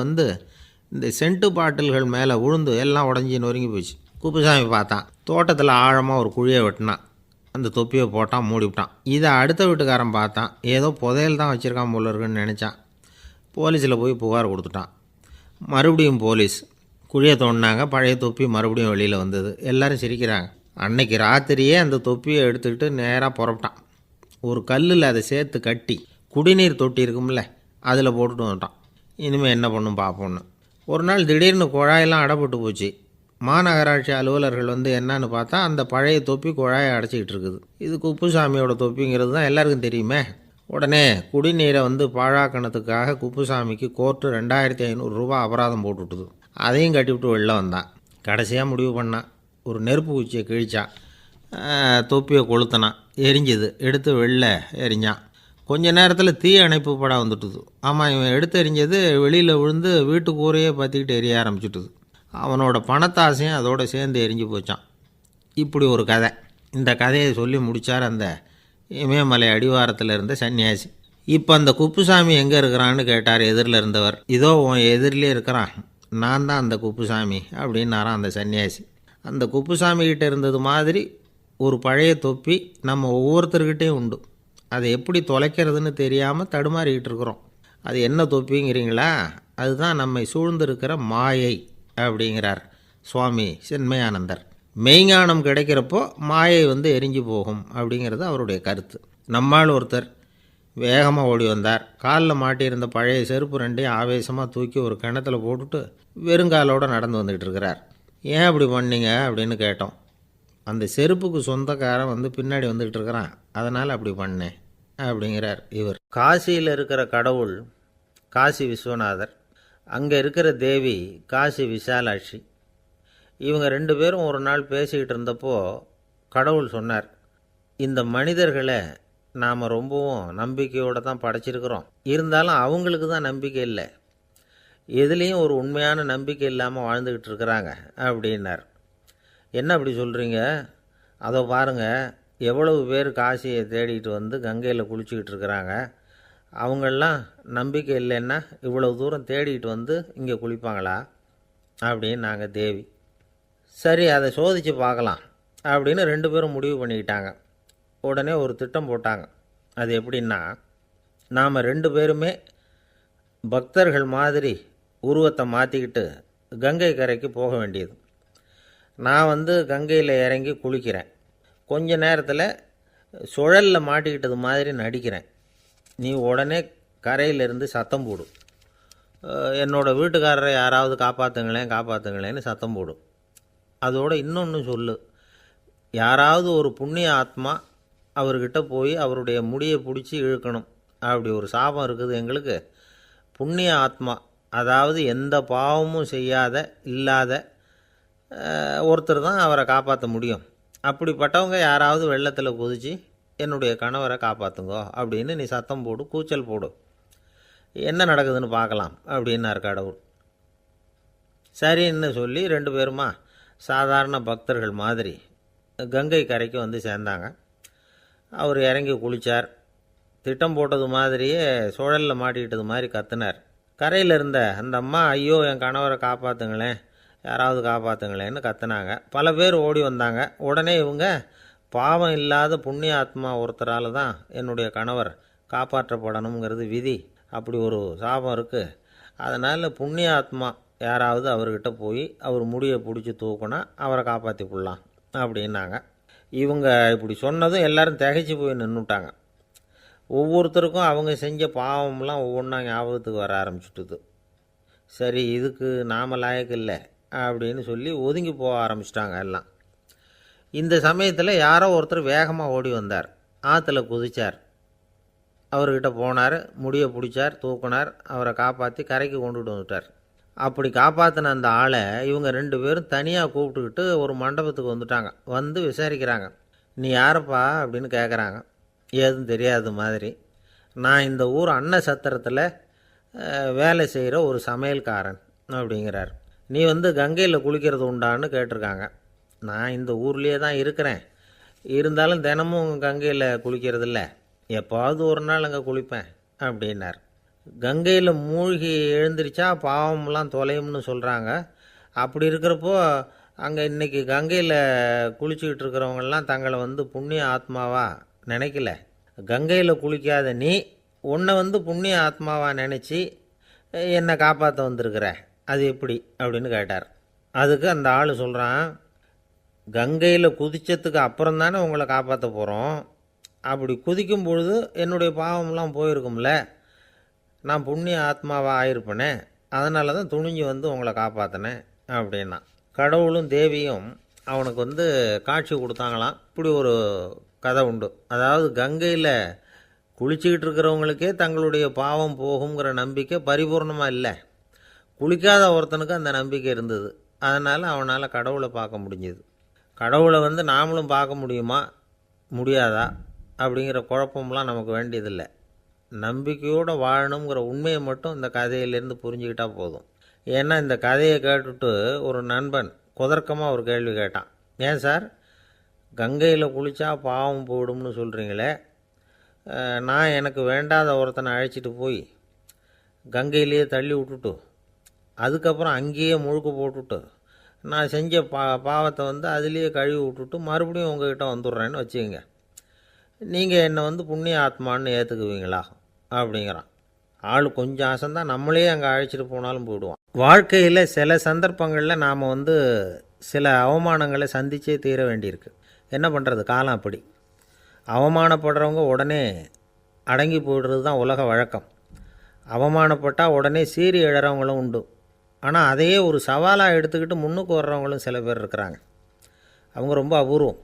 இந்த சென்ட்டு பாட்டில்கள் மேலே விழுந்து எல்லாம் உடஞ்சி நொறுங்கி போச்சு. குப்புசாமி பார்த்தான். தோட்டத்தில் ஆழமாக ஒரு குழியை வெட்டினான். அந்த தொப்பியை போட்டான், மூடிவிட்டான். இதை அடுத்த வீட்டுக்காரன் பார்த்தான். ஏதோ புதையல் தான் வச்சுருக்கான் போல இருக்குன்னு நினச்சான். போலீஸில் போய் புகார் கொடுத்துட்டான். மறுபடியும் போலீஸ் குழியை தோண்டினாங்க. பழைய தொப்பி மறுபடியும் வெளியில் வந்தது. எல்லோரும் சிரிக்கிறாங்க. அன்னைக்கு ராத்திரியே அந்த தொப்பியை எடுத்துக்கிட்டு நேராக புறப்பட்டான். ஒரு கல்லில் அதை சேர்த்து கட்டி குடிநீர் தொட்டி இருக்கும்ல, அதில் போட்டுட்டு வந்துட்டான். இனிமேல் என்ன பண்ணும் பார்ப்போன்னு. ஒரு நாள் திடீர்னு குழாயெல்லாம் அடைப்பட்டு போச்சு. மாநகராட்சி அலுவலர்கள் என்னன்னு பார்த்தா அந்த பழைய தொப்பி குழாயை அடைச்சிக்கிட்டு இருக்குது. இது குப்புசாமியோட தொப்பிங்கிறது தான் எல்லாருக்கும் தெரியுமே. உடனே குடிநீரை பாழாக்கணத்துக்காக குப்புசாமிக்கு கோர்ட்டு 2500 ரூபா அபராதம் போட்டுவிட்டுது. அதையும் கட்டிவிட்டு வெளில வந்தான். கடைசியாக முடிவு பண்ணான். ஒரு நெருப்பு குச்சியை கிழிச்சான். தொப்பியை கொளுத்தினான். எரிஞ்சுது. எடுத்து வெளில எரிஞ்சான். கொஞ்ச நேரத்தில் தீ அணைப்பு படம் வந்துட்டுது. ஆமாம், இவன் எடுத்து எரிஞ்சது வெளியில் விழுந்து வீட்டு கூரையே பற்றிக்கிட்டு எரிய ஆரம்பிச்சுட்டுது. அவனோட பணத்தாசையும் அதோடு சேர்ந்து எரிஞ்சு போச்சான். இப்படி ஒரு கதை. இந்த கதையை சொல்லி முடித்தார் அந்த இமயமலை அடிவாரத்தில் இருந்த சன்னியாசி. இப்போ அந்த குப்புசாமி எங்கே இருக்கிறான்னு கேட்டார் எதிரில் இருந்தவர். இதோ உன் எதிரிலே இருக்கிறான், நான் தான் அந்த குப்புசாமி அப்படின்னாரான் அந்த சன்னியாசி. அந்த குப்புசாமிகிட்ட இருந்தது மாதிரி ஒரு பழைய தொப்பி நம்ம ஒவ்வொருத்தர்கிட்டையும் உண்டு. அதை எப்படி தொலைக்கிறதுன்னு தெரியாமல் தடுமாறிக்கிட்டு இருக்கிறோம். அது என்ன தொப்பிங்கிறீங்களா? அதுதான் நம்மை சூழ்ந்திருக்கிற மாயை அப்படிங்கிறார் சுவாமி சின்மயானந்தர். மெய்ஞானம் கிடைக்கிறப்போ மாயை எரிஞ்சு போகும் அப்படிங்கிறது அவருடைய கருத்து. நம்மால் ஒருத்தர் வேகமாக ஓடி வந்தார். காலில் மாட்டியிருந்த பழைய செருப்பு 2ஐயும் ஆவேசமாக தூக்கி ஒரு கிணத்துல போட்டுட்டு வெறுங்காலோடு நடந்து வந்துக்கிட்டு இருக்கிறார். ஏன் அப்படி பண்ணீங்க அப்படின்னு கேட்டோம். அந்த செருப்புக்கு சொந்தக்காரன் வந்து பின்னாடி வந்துக்கிட்டு இருக்கிறான், அதனால் அப்படி பண்ணேன் அப்படிங்கிறார் இவர். காசியில் இருக்கிற கடவுள் காசி விஸ்வநாதர், அங்கே இருக்கிற தேவி காசி விசாலாட்சி. இவங்க 2 பேரும் ஒரு நாள் பேசிக்கிட்டு இருந்தப்போ கடவுள் சொன்னார், இந்த மனிதர்களை நாம் ரொம்பவும் நம்பிக்கையோடு தான் படைச்சிருக்கிறோம், இருந்தாலும் அவங்களுக்கு தான் நம்பிக்கை இல்லை, எதுலேயும் ஒரு உண்மையான நம்பிக்கை இல்லாமல் வாழ்ந்துக்கிட்டு இருக்கிறாங்க அப்படின்னார். என்ன அப்படி சொல்கிறீங்க? அதை பாருங்கள், எவ்வளவு பேர் காசியை தேடிட்டு வந்து கங்கையில் குளிச்சுக்கிட்டு இருக்கிறாங்க, அவங்களெலாம் நம்பிக்கை இல்லைன்னா இவ்வளவு தூரம் தேடிட்டு வந்து இங்கே குளிப்பாங்களா அப்படின்னு நாங்கள் தேவி. சரி, அதை சோதித்து பார்க்கலாம் அப்படின்னு 2 பேரும் முடிவு பண்ணிக்கிட்டாங்க. உடனே ஒரு திட்டம் போட்டாங்க. அது எப்படின்னா, நாம் 2 பேருமே பக்தர்கள் மாதிரி உருவத்தை மாற்றிக்கிட்டு கங்கை கரைக்கு போக வேண்டியது. நான் வந்து கங்கையில் இறங்கி குளிக்கிறேன், கொஞ்ச நேரத்தில் சுழலில் மாட்டிக்கிட்டது மாதிரி நடிக்கிறேன். நீ உடனே கரையிலிருந்து சத்தம் போடும், என்னோடய வீட்டுக்காரரை யாராவது காப்பாற்றுங்களேன்னு சத்தம் போடும். அதோடு இன்னொன்று சொல்லு, யாராவது ஒரு புண்ணிய ஆத்மா அவர்கிட்ட போய் அவருடைய முடியை பிடிச்சி இழுக்கணும், அப்படி ஒரு சாபம் இருக்குது எங்களுக்கு. புண்ணிய ஆத்மா, அதாவது எந்த பாவமும் செய்யாத இல்லாத ஒருத்தர் தான் அவரை காப்பாற்ற முடியும். அப்படிப்பட்டவங்க யாராவது வெள்ளத்தில் குதித்து என்னுடைய கணவரை காப்பாற்றுங்கோ அப்படின்னு நீ சத்தம் போடு, கூச்சல் போடு, என்ன நடக்குதுன்னு பார்க்கலாம் அப்படின்னார் கடவுள். சரின்னு சொல்லி 2 பேருமா சாதாரண பக்தர்கள் மாதிரி கங்கை கரைக்கு வந்து சேர்ந்தாங்க. அவர் இறங்கி குளித்தார். திட்டம் போட்டது மாதிரியே சுழலில் மாட்டிக்கிட்டது மாதிரி கத்துனார். கரையில் இருந்த அந்த அம்மா, ஐயோ என் கணவரை காப்பாற்றுங்களேன், யாராவது காப்பாற்றுங்களேன்னு கத்துனாங்க. பல பேர் ஓடி வந்தாங்க. உடனே இவங்க, பாவம் இல்லாத புண்ணிய ஆத்மா ஒருத்தரால் தான் என்னுடைய கணவர் காப்பாற்றப்படணுங்கிறது விதி, அப்படி ஒரு சாபம் இருக்குது, அதனால் புண்ணிய ஆத்மா யாராவது அவர்கிட்ட போய் அவர் முடியை பிடிச்சி தூக்குனா அவரை காப்பாற்றி போடலாம் அப்படின்னாங்க. இவங்க இப்படி சொன்னதும் எல்லோரும் திகைச்சு போய் நின்றுட்டாங்க. ஒவ்வொருத்தருக்கும் அவங்க செஞ்ச பாவம்லாம் ஒவ்வொன்றா ஞாபகத்துக்கு வர ஆரம்பிச்சுட்டுது. சரி, இதுக்கு நாம் லாயக்கு இல்லை அப்படின்னு சொல்லி ஒதுங்கி போக ஆரம்பிச்சிட்டாங்க எல்லாம். இந்த சமயத்தில் யாரோ ஒருத்தர் வேகமாக ஓடி வந்தார், ஆற்றுல குதித்தார். அவர்கிட்ட போனார், முடியை பிடிச்சார், தூக்குனார், அவரை காப்பாற்றி கரைக்கு கொண்டுட்டு வந்துட்டார். அப்படி காப்பாற்றின அந்த ஆளை இவங்க 2 பேரும் தனியாக கூப்பிட்டுக்கிட்டு ஒரு மண்டபத்துக்கு வந்துட்டாங்க. வந்து விசாரிக்கிறாங்க. நீ யாரப்பா அப்படின்னு கேட்குறாங்க. ஏதும் தெரியாத மாதிரி. நான் இந்த ஊர் அன்ன சத்திரத்தில் வேலை செய்கிற ஒரு சமையல்காரன் அப்படிங்கிறார். நீ வந்து கங்கையில் குளிக்கிறது உண்டான்னு கேட்டிருக்காங்க. நான் இந்த ஊர்லேயே தான் இருக்கிறேன், இருந்தாலும் தினமும் கங்கையில் குளிக்கிறதில்ல, எப்போவாவது ஒரு நாள் அங்கே குளிப்பேன் அப்படின்னார். கங்கையில் மூழ்கி எழுந்திரிச்சா பாவம்லாம் தொலையும்னு சொல்கிறாங்க. அப்படி இருக்கிறப்போ அங்கே இன்றைக்கி கங்கையில் குளிச்சுக்கிட்டு இருக்கிறவங்கெல்லாம் தங்களை வந்து புண்ணிய ஆத்மாவாக நினைக்கல. கங்கையில் குளிக்காத நீ உன்னை வந்து புண்ணிய ஆத்மாவாக நினச்சி என்னை காப்பாற்ற வந்திருக்கிற, அது எப்படி அப்படின்னு கேட்டார். அதுக்கு அந்த ஆள் சொல்கிறான், கங்கையில் குதித்ததுக்கு அப்புறம் தானே உங்களை காப்பாற்ற போகிறோம், அப்படி குதிக்கும் பொழுது என்னுடைய பாவம்லாம் போயிருக்கும்ல, நான் புண்ணிய ஆத்மாவாக ஆயிருப்பேனே, அதனால தான் துணிஞ்சு வந்து உங்களை காப்பாற்றினேன் அப்படின்னா. கடவுளும் தேவியும் அவனுக்கு வந்து காட்சி கொடுத்தாங்களாம். இப்படி ஒரு கதை உண்டு. அதாவது கங்கையில் குளிச்சுக்கிட்டு இருக்கிறவங்களுக்கே தங்களுடைய பாவம் போகுங்கிற நம்பிக்கை பரிபூர்ணமாக இல்லை, குளிக்காத ஒருத்தனுக்கு அந்த நம்பிக்கை இருந்தது. அதனால் அவனால் கடவுளை பார்க்க முடிஞ்சுது. கடவுளை வந்து நாமளும் பார்க்க முடியுமா முடியாதா அப்படிங்கிற குழப்பம்லாம் நமக்கு வேண்டியதில்லை. நம்பிக்கையோடு வாழணுங்கிற உண்மையை மட்டும் இந்த கதையிலேருந்து புரிஞ்சுக்கிட்டால் போதும். ஏன்னா இந்த கதையை கேட்டுட்டு ஒரு நண்பன் குதர்க்கமாக ஒரு கேள்வி கேட்டான். ஏன் சார், கங்கையில் குளித்தா பாவம் போயிடும்னு சொல்கிறீங்களே, நான் எனக்கு வேண்டாத ஒருத்தனை அழைச்சிட்டு போய் கங்கையிலேயே தள்ளி விட்டுட்டு அதுக்கப்புறம் அங்கேயே முழுக்க போட்டுட்டு நான் செஞ்ச பாவத்தை வந்து அதுலேயே கழுவி விட்டுட்டு மறுபடியும் உங்ககிட்ட வந்துடுறேன்னு வச்சுக்கோங்க, நீங்கள் என்னை வந்து புண்ணிய ஆத்மான்னு ஏற்றுக்குவீங்களா அப்படிங்கிறான். ஆள் கொஞ்சம் ஆசைந்தான், நம்மளே அங்கே அழைச்சிட்டு போனாலும் போயிடுவான். வாழ்க்கையில் சில சந்தர்ப்பங்களில் நாம் வந்து சில அவமானங்களை சந்தித்தே தீர வேண்டியிருக்கு. என்ன பண்ணுறது, காலம் அப்படி. அவமானப்படுறவங்க உடனே அடங்கி போய்டுறது தான் உலக வழக்கம். அவமானப்பட்டால் உடனே சீறி எழறவங்களும் உண்டு. ஆனால் அதையே ஒரு சவாலாக எடுத்துக்கிட்டு முன்னுக்கு வர்றவங்களும் சில பேர் இருக்கிறாங்க. அவங்க ரொம்ப அபூர்வம்.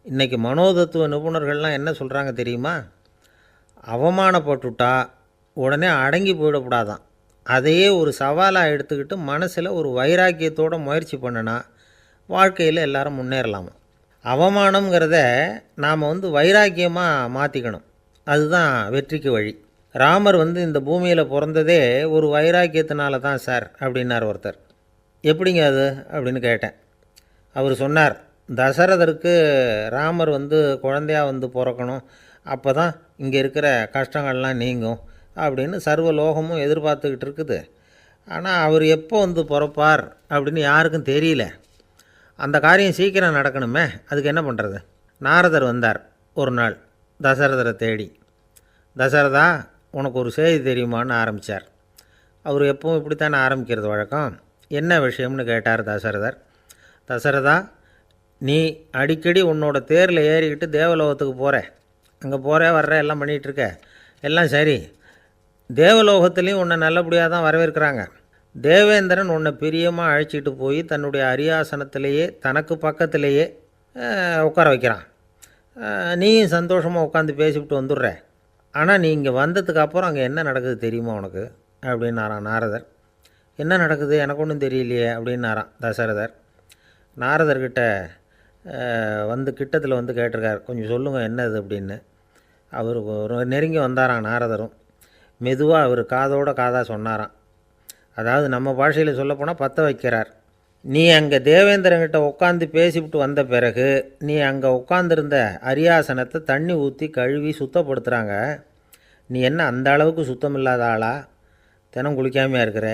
இன்றைக்கி மனோதத்துவ நிபுணர்கள்லாம் என்ன சொல்கிறாங்க தெரியுமா? அவமானப்பட்டுட்டா உடனே அடங்கி போயிடக்கூடாதான். அதையே ஒரு சவாலாக எடுத்துக்கிட்டு மனசில் ஒரு வைராக்கியத்தோடு முயற்சி பண்ணினா வாழ்க்கையில் எல்லாரும் முன்னேறலாமா. அவமானங்கிறத நாம் வைராக்கியமாக மாற்றிக்கணும். அதுதான் வெற்றிக்கு வழி. ராமர் இந்த பூமியில் பிறந்ததே ஒரு வைராக்கியத்தினால தான் சார் அப்படின்னார் ஒருத்தர். எப்படிங்க அது அப்படின்னு கேட்டேன். அவர் சொன்னார், தசரதருக்கு ராமர் குழந்தையாக பிறக்கணும், அப்போ தான் இங்கே இருக்கிற கஷ்டங்கள்லாம் நீங்கும் அப்படின்னு சர்வ லோகமும் எதிர்பார்த்துக்கிட்டு இருக்குது. ஆனால் அவர் எப்போ பிறப்பார் அப்படின்னு யாருக்கும் தெரியல. அந்த காரியம் சீக்கிரம் நடக்கணுமே, அதுக்கு என்ன பண்ணுறது? நாரதர் வந்தார் ஒரு நாள் தசரதரை தேடி. தசரதா, உனக்கு ஒரு செய்தி தெரியுமான்னு ஆரம்பித்தார். அவர் எப்பவும் இப்படித்தானே ஆரம்பிக்கிறது வழக்கம். என்ன விஷயம்னு கேட்டார் தசரதர். தசரதா, நீ அடிக்கடி உன்னோட தேரில் ஏறிக்கிட்டு தேவலோகத்துக்கு போகிற, அங்கே போகிற வர்ற எல்லாம் பண்ணிகிட்ருக்க, எல்லாம் சரி. தேவலோகத்துலேயும் உன்னை நல்லபடியாக தான் வரவேற்கிறாங்க. தேவேந்திரன் உன்னை பிரியமாக அழைச்சிட்டு போய் தன்னுடைய அரியாசனத்திலேயே தனக்கு பக்கத்திலேயே உட்கார வைக்கிறான். நீயும் சந்தோஷமாக உட்காந்து பேசிவிட்டு வந்துடுற. ஆனால் நீ இங்கே வந்ததுக்கு அப்புறம் அங்கே என்ன நடக்குது தெரியுமா உனக்கு அப்படின்னாரான் நாரதர். என்ன நடக்குது எனக்கு ஒன்றும் தெரியலையே அப்படின்னாரான் தசரதர். நாரதர்கிட்ட கிட்டத்தில் கேட்டிருக்கார், கொஞ்சம் சொல்லுங்கள் என்னது அப்படின்னு. அவர் நெருங்கி வந்தாரான் நாரதரும். மெதுவாக அவர் காதோட காதாக சொன்னாராம். அதாவது நம்ம பாஷையில் சொல்லப்போனால் பற்ற வைக்கிறார். நீ அங்கே தேவேந்திரங்கிட்ட உட்காந்து பேசிவிட்டு வந்த பிறகு நீ அங்கே உட்காந்துருந்த அரியாசனத்தை தண்ணி ஊற்றி கழுவி சுத்தப்படுத்துகிறாங்க. நீ என்ன அந்த அளவுக்கு சுத்தம் இல்லாத ஆளா? தினம் குளிக்காமையாக இருக்கிற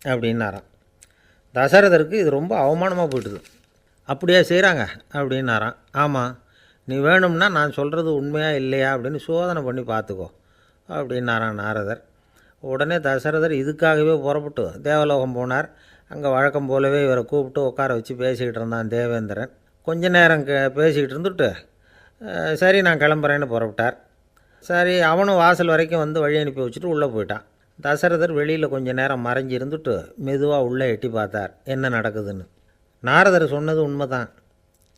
அப்படின்னாராம். தசரதருக்கு இது ரொம்ப அவமானமாக போயிட்டுது. அப்படியே செய்கிறாங்க அப்படின்னாராம். ஆமாம், நீ வேணும்னா நான் சொல்கிறது உண்மையா இல்லையா அப்படின்னு சோதனை பண்ணி பார்த்துக்கோ அப்படின்னாரான் நாரதர். உடனே தசரதர் இதுக்காகவே புறப்பட்டு தேவலோகம் போனார். அங்கே வழக்கம் போலவே இவரை கூப்பிட்டு உட்கார வச்சு பேசிக்கிட்டு இருந்தான் தேவேந்திரன். கொஞ்ச நேரம் பேசிக்கிட்டு இருந்துட்டு சரி நான் கிளம்புறேன்னு புறப்பட்டார். சரி, அவனும் வாசல் வரைக்கும் வழி அனுப்பி வச்சுட்டு உள்ளே போயிட்டான். தசரதர் வெளியில் கொஞ்சம் நேரம் மறைஞ்சி இருந்துட்டு மெதுவாக உள்ளே எட்டி பார்த்தார் என்ன நடக்குதுன்னு. நாரதர் சொன்னது உண்மைதான்.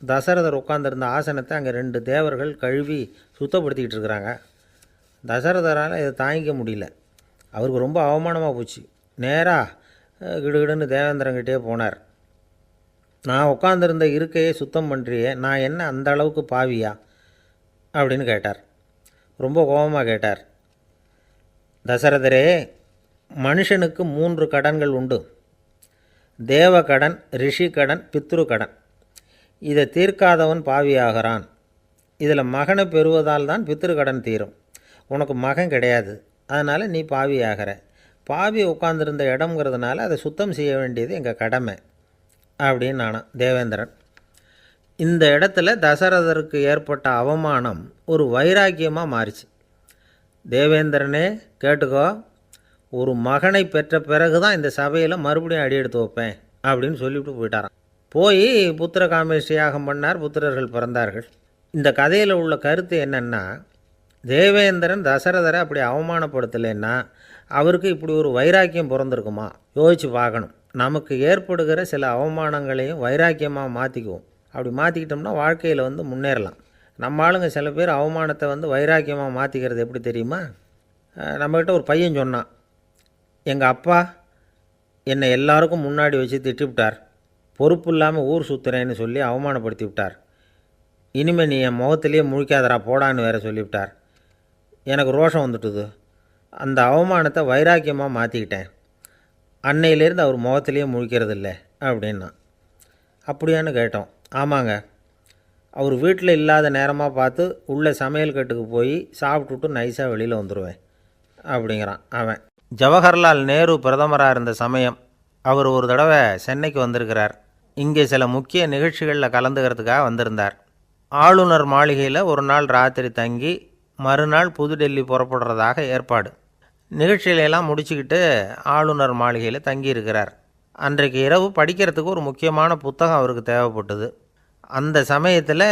தசரதர் உட்காந்துருந்த ஆசனத்தை அங்கே 2 தேவர்கள் கழுவி சுத்தப்படுத்திக்கிட்டு இருக்கிறாங்க. தசரதரால் இதை தாங்கிக்க முடியல. அவருக்கு ரொம்ப அவமானமாக போச்சு. நேராக கிடுகிடுன்னு தேவேந்திரங்கிட்டே போனார். நான் உட்காந்துருந்த இருக்கையை சுத்தம் பண்ணுறியே, நான் என்ன அந்த அளவுக்கு பாவியா அப்படின்னு கேட்டார். ரொம்ப கோபமாக கேட்டார். தசரதரே, மனுஷனுக்கு 3 கடன்கள் உண்டு. தேவகடன், ரிஷி கடன், பித்ரு கடன். இதை தீர்க்காதவன் பாவியாகிறான். இதில் மகனை பெறுவதால் தான் பித்ரு கடன் தீரும். உனக்கு மகன் கிடையாது, அதனால் நீ பாவியாகிற. பாவி உட்காந்துருந்த இடம்ங்கிறதுனால அதை சுத்தம் செய்ய வேண்டியது எங்கள் கடமை அப்படின்னு நானான் தேவேந்திரன். இந்த இடத்துல தசரதருக்கு ஏற்பட்ட அவமானம் ஒரு வைராக்கியமாக மாறிச்சு. தேவேந்திரனே கேட்டுக்கோ, ஒரு மகனை பெற்ற பிறகு தான் இந்த சபையில் மறுபடியும் அடி எடுத்து வைப்பேன் அப்படின்னு சொல்லிவிட்டு போயிட்டாரான். போய் புத்திர காமேஷ்டி யாகம் பண்ணார். புத்திரர்கள் பிறந்தார்கள். இந்த கதையில் உள்ள கருத்து என்னென்னா, தேவேந்திரன் தசரதரை அப்படி அவமானப்படுத்தலைன்னா அவருக்கு இப்படி ஒரு வைராக்கியம் பிறந்திருக்குமா? யோசித்து பார்க்கணும். நமக்கு ஏற்படுகிற சில அவமானங்களையும் வைராக்கியமாக மாற்றிக்குவோம். அப்படி மாற்றிக்கிட்டோம்னா வாழ்க்கையில் முன்னேறலாம். நம்ம ஆளுங்க சில பேர் அவமானத்தை வைராக்கியமாக மாற்றிக்கிறது எப்படி தெரியுமா? நம்மக்கிட்ட ஒரு பையன் சொன்னான், எங்கள் அப்பா என்னை எல்லாருக்கும் முன்னாடி வச்சு திட்டிவிட்டார், பொறுப்பு இல்லாமல் ஊர் சுற்றுறேன்னு சொல்லி அவமானப்படுத்தி விட்டார். இனிமேல் நீ என் முகத்திலேயே முழிக்காதரா போடான்னு வேறு சொல்லிவிட்டார். எனக்கு ரோஷம் வந்துட்டுது. அந்த அவமானத்தை வைராக்கியமாக மாற்றிக்கிட்டேன். அன்னையிலேருந்து அவர் முகத்திலேயே முழிக்கிறது இல்லை அப்படின்னா. அப்படியான்னு கேட்டோம். ஆமாங்க, அவர் வீட்டில் இல்லாத நேரமாக பார்த்து உள்ளே சமையல் கட்டுக்கு போய் சாப்பிட்டுட்டு நைஸாக வெளியில் வந்துடுவேன் அப்படிங்கிறான் அவன். ஜவஹர்லால் நேரு பிரதமராக இருந்த சமயம் அவர் ஒரு தடவை சென்னைக்கு வந்திருக்கிறார். இங்கே சில முக்கிய நிகழ்ச்சிகளில் கலந்துக்கிறதுக்காக வந்திருந்தார். ஆளுநர் மாளிகையில் ஒரு நாள் ராத்திரி தங்கி மறுநாள் புதுடெல்லி புறப்படுறதாக ஏற்பாடு. நிகழ்ச்சியிலெல்லாம் முடிச்சுக்கிட்டு ஆளுநர் மாளிகையில் தங்கியிருக்கிறார். அன்றைக்கு இரவு படிக்கிறதுக்கு ஒரு முக்கியமான புத்தகம் அவருக்கு தேவைப்பட்டது. அந்த சமயத்தில்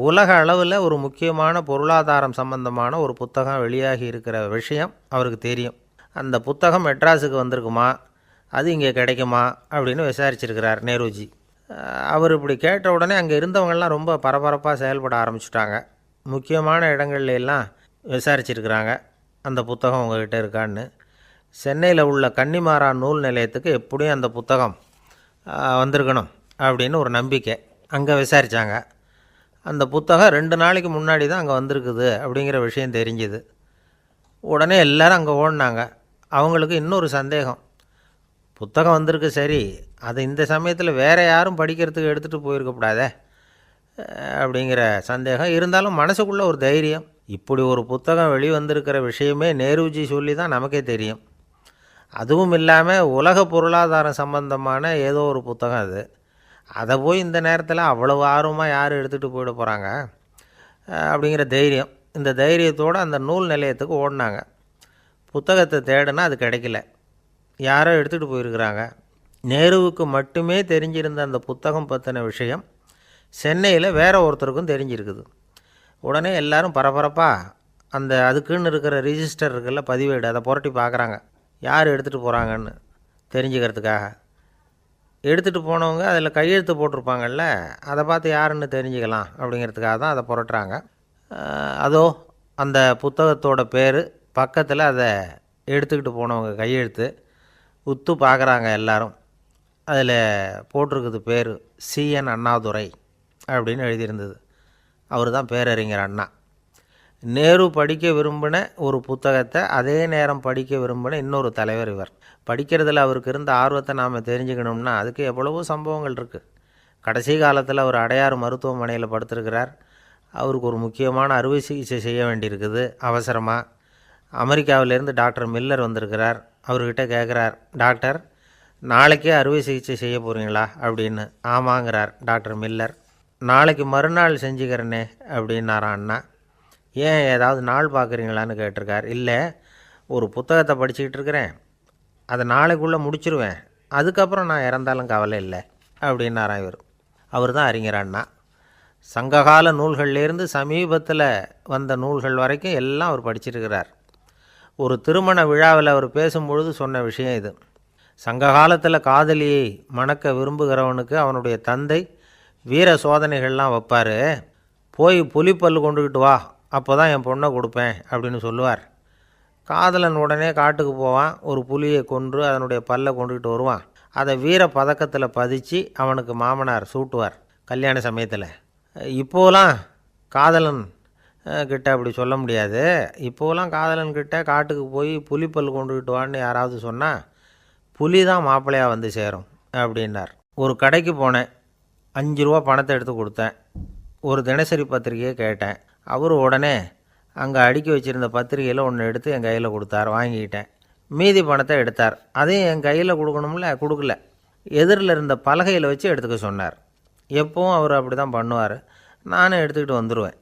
உலக அளவில் ஒரு முக்கியமான பொருளாதாரம் சம்பந்தமான ஒரு புத்தகம் வெளியாகி இருக்கிற விஷயம் அவருக்கு தெரியும். அந்த புத்தகம் மெட்ராஸுக்கு வந்திருக்குமா, அது இங்கே கிடைக்குமா அப்படின்னு விசாரிச்சிருக்கிறார் நேருஜி. அவர் இப்படி கேட்ட உடனே அங்கே இருந்தவங்கெல்லாம் ரொம்ப பரபரப்பாக செயல்பட ஆரம்பிச்சிட்டாங்க. முக்கியமான இடங்கள்ல எல்லாம் விசாரிச்சிருக்கிறாங்க, அந்த புத்தகம் உங்ககிட்ட இருக்கான்னு. சென்னையில் உள்ள கன்னிமாரா நூல் நிலையத்துக்கு எப்படியும் அந்த புத்தகம் வந்திருக்கணும் அப்படின்னு ஒரு நம்பிக்கை. அங்கே விசாரித்தாங்க. அந்த புத்தகம் 2 நாளைக்கு முன்னாடி தான் அங்கே வந்திருக்குது அப்படிங்கிற விஷயம் தெரிஞ்சுது. உடனே எல்லோரும் அங்கே ஓடினாங்க. அவங்களுக்கு இன்னொரு சந்தேகம், புத்தகம் வந்திருக்கு சரி, அது இந்த சமயத்தில் வேறு யாரும் படிக்கிறதுக்கு எடுத்துகிட்டு போயிருக்கக்கூடாதே அப்படிங்கிற சந்தேகம் இருந்தாலும் மனசுக்குள்ளே ஒரு தைரியம். இப்படி ஒரு புத்தகம் வெளிவந்திருக்கிற விஷயமே நேருஜி சொல்லி தான் நமக்கே தெரியும். அதுவும் இல்லாமல் உலக பொருளாதாரம் சம்பந்தமான ஏதோ ஒரு புத்தகம் அது. அதை போய் இந்த நேரத்தில் அவ்வளவு ஆர்வமாக யார் எடுத்துகிட்டு போயிட போகிறாங்க அப்படிங்கிற தைரியம். இந்த தைரியத்தோடு அந்த நூல் நிலையத்துக்கு ஓடினாங்க. புத்தகத்தை தேடினா அது கிடைக்கல. யாரோ எடுத்துகிட்டு போயிருக்கிறாங்க. நேருவுக்கு மட்டுமே தெரிஞ்சிருந்த அந்த புத்தகம் பற்றின விஷயம் சென்னையில் வேறு ஒருத்தருக்கும் தெரிஞ்சிருக்குது. உடனே எல்லோரும் பரபரப்பாக அந்த அதுக்குன்னு இருக்கிற ரிஜிஸ்டர் இருக்குல்ல, பதிவேடு, அதை புரட்டி பார்க்குறாங்க யார் எடுத்துகிட்டு போகிறாங்கன்னு தெரிஞ்சுக்கிறதுக்காக. எடுத்துகிட்டு போனவங்க அதில் கையெழுத்து போட்டிருப்பாங்கல்ல, அதை பார்த்து யாருன்னு தெரிஞ்சுக்கலாம் அப்படிங்கிறதுக்காக தான் அதை புரட்டுறாங்க. அதோ அந்த புத்தகத்தோட பேர் பக்கத்தில் அதை எடுத்துக்கிட்டு போனவங்க கையெழுத்து உத்து பார்க்குறாங்க எல்லாரும். அதில் போட்டிருக்குது பேர் CN அண்ணாதுரை அப்படின்னு எழுதியிருந்தது. அவர் தான் பேரறிஞர் அண்ணா. நேரு படிக்க விரும்பின ஒரு புத்தகத்தை அதே நேரம் படிக்க விரும்பின இன்னொரு தலைவர் இவர். படிக்கிறதுல அவருக்கு இருந்த ஆர்வத்தை நாம் தெரிஞ்சுக்கணும்னா அதுக்கு எவ்வளவோ சம்பவங்கள் இருக்குது. கடைசி காலத்தில் அவர் அடையாறு மருத்துவமனையில் படுத்திருக்கிறார். அவருக்கு ஒரு முக்கியமான அறுவை சிகிச்சை செய்ய வேண்டியிருக்குது அவசரமாக. அமெரிக்காவிலேருந்து டாக்டர் மில்லர் வந்திருக்கிறார். அவர்கிட்ட கேட்குறார், டாக்டர் நாளைக்கே அறுவை சிகிச்சை செய்ய போகிறீங்களா அப்படின்னு. ஆமாங்கிறார் டாக்டர் மில்லர். நாளைக்கு மறுநாள் செஞ்சுக்கிறேனே அப்படின்னாரான் அண்ணா. ஏன் ஏதாவது நாள் பார்க்குறீங்களான்னு கேட்டிருக்கார். இல்லை, ஒரு புத்தகத்தை படிச்சுக்கிட்டு இருக்கிறேன், அதை நாளைக்குள்ளே முடிச்சிருவேன், அதுக்கப்புறம் நான் இறந்தாலும் கவலை இல்லை அப்படின்னாரான் இவர். அவர் தான் அறிஞர் அண்ணா. சங்ககால நூல்கள்லேருந்து சமீபத்தில் வந்த நூல்கள் வரைக்கும் எல்லாம் அவர் படிச்சிருக்கிறார். ஒரு திருமண விழாவில் அவர் பேசும்பொழுது சொன்ன விஷயம் இது. சங்க காலத்தில் காதலியை மணக்க விரும்புகிறவனுக்கு அவனுடைய தந்தை வீர சோதனைகள்லாம் வைப்பார். போய் புலிப்பல் கொண்டுக்கிட்டு வா, அப்போ தான் என் பொண்ணை கொடுப்பேன் அப்படின்னு சொல்லுவார். காதலன் உடனே காட்டுக்கு போவான், ஒரு புலியை கொன்று அதனுடைய பல்லை கொண்டுக்கிட்டு வருவான். அதை வீர பதக்கத்தில் பதித்து அவனுக்கு மாமனார் சூட்டுவார் கல்யாண சமயத்தில். இப்போலாம் காதலன் கிட்ட அப்படி சொல்ல முடியாது. இப்போலாம் காதலன்கிட்ட காட்டுக்கு போய் புலிப்பல் கொண்டுக்கிட்டு வான்னு யாராவது சொன்னால் புலி தான் மாப்பிள்ளையாக வந்து சேரும் அப்படின்னார். ஒரு கடைக்கு போனேன், 5 ரூபா பணத்தை எடுத்து கொடுத்தேன். ஒரு தினசரி பத்திரிகையை கேட்டேன். அவர் உடனே அங்கே அடுக்கி வச்சுருந்த பத்திரிகையில் ஒன்று எடுத்து என் கையில் கொடுத்தார். வாங்கிக்கிட்டேன். மீதி பணத்தை எடுத்தார். அதையும் என் கையில் கொடுக்கணும்ல, கொடுக்கல. எதிரில் இருந்த பலகையில் வச்சு எடுத்துக்க சொன்னார். எப்பவும் அவர் அப்படி தான் பண்ணுவார். நானும் எடுத்துக்கிட்டு வந்துடுவேன்.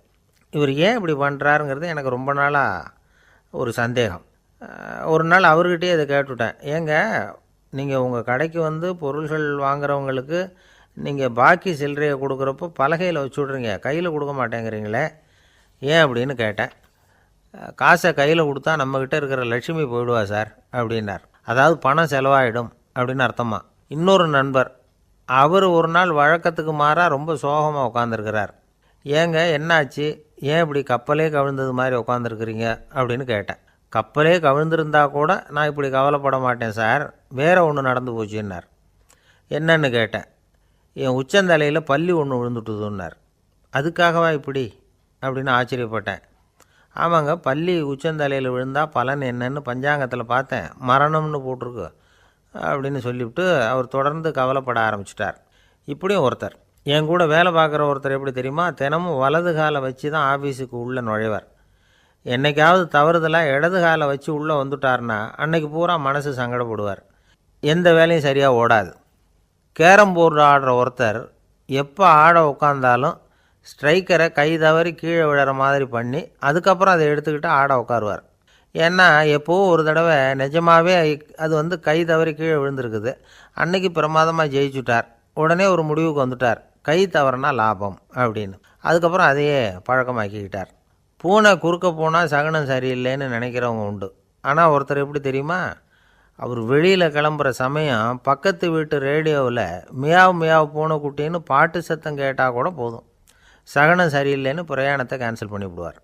இவர் ஏன் இப்படி பண்ணுறாருங்கிறது எனக்கு ரொம்ப நாளாக ஒரு சந்தேகம். ஒரு நாள் அவர்கிட்டயே இதை கேட்டுவிட்டேன். ஏங்க, நீங்கள் உங்கள் கடைக்கு வந்து பொருள்கள் வாங்குறவங்களுக்கு நீங்கள் பாக்கி சில்லறையை கொடுக்குறப்போ பலகையில் வச்சு விட்றீங்க, கையில் கொடுக்க மாட்டேங்கிறீங்களே, ஏன் அப்படின்னு கேட்டேன். காசை கையில் கொடுத்தா நம்மக்கிட்ட இருக்கிற லட்சுமி போயிடுவா சார் அப்படின்னார். அதாவது பணம் செலவாயிடும் அப்படின்னு அர்த்தமா. இன்னொரு நண்பர், அவர் ஒரு நாள் வழக்கத்துக்கு மாறாக ரொம்ப சோகமாக உட்காந்துருக்கிறார். ஏங்க என்னாச்சு, ஏன் இப்படி கப்பலே கவிழ்ந்தது மாதிரி உட்காந்துருக்குறீங்க அப்படின்னு கேட்டேன். கப்பலே கவிழ்ந்திருந்தா கூட நான் இப்படி கவலைப்பட மாட்டேன் சார், வேறு ஒன்று நடந்து போச்சுன்னார். என்னன்னு கேட்டேன். என் உச்சந்தலையில் பல்லி ஒன்று விழுந்துட்டுதுன்னார். அதுக்காகவா இப்படி அப்படின்னு ஆச்சரியப்பட்டேன். ஆமாங்க, பல்லி உச்சந்தலையில் விழுந்தால் பலன் என்னன்னு பஞ்சாங்கத்தில் பார்த்தேன், மரணம்னு போட்டிருக்கு அப்படின்னு சொல்லிவிட்டு அவர் தொடர்ந்து கவலைப்பட ஆரம்பிச்சிட்டார். இப்படியும் ஒருத்தர், என் கூட வேலை பார்க்குற ஒருத்தர் எப்படி தெரியுமா, தினமும் வலது காலை வச்சு தான் ஆஃபீஸுக்கு உள்ளே நுழைவார். என்றைக்காவது தவறுதலாக இடது காலை வச்சு உள்ளே வந்துட்டார்னா அன்னைக்கு பூரா மனசு சங்கடப்படுவார், எந்த வேலையும் சரியாக ஓடாது. கேரம் போர்டு ஆடுற ஒருத்தர் எப்போ ஆட உட்காந்தாலும் ஸ்ட்ரைக்கரை கை தவறி கீழே விழுற மாதிரி பண்ணி அதுக்கப்புறம் அதை எடுத்துக்கிட்டு ஆட உட்காருவார். ஏன்னா எப்போவும் ஒரு தடவை நிஜமாகவே அது கை தவறி கீழே விழுந்திருக்குது. அன்னைக்கு பிரமாதமாக ஜெயிச்சுட்டார். உடனே ஒரு முடிவுக்கு வந்துட்டார், கை தவறுனா லாபம் அப்படின்னு. அதுக்கப்புறம் அதையே பழக்கமாக்கிக்கிட்டார். பூனை குறுக்க போனால் சகுனம் சரியில்லைன்னு நினைக்கிறவங்க உண்டு. ஆனால் ஒருத்தர் எப்படி தெரியுமா, அவர் வெளியில் கிளம்புற சமயம் பக்கத்து வீட்டு ரேடியோவில் மியாவ் மியாவ் பூனைக்குட்டின்னு பாட்டு சத்தம் கேட்டால் கூட போதும், சகனம் சரியில்லைன்னு பிரயாணத்தை கேன்சல் பண்ணிவிடுவார்.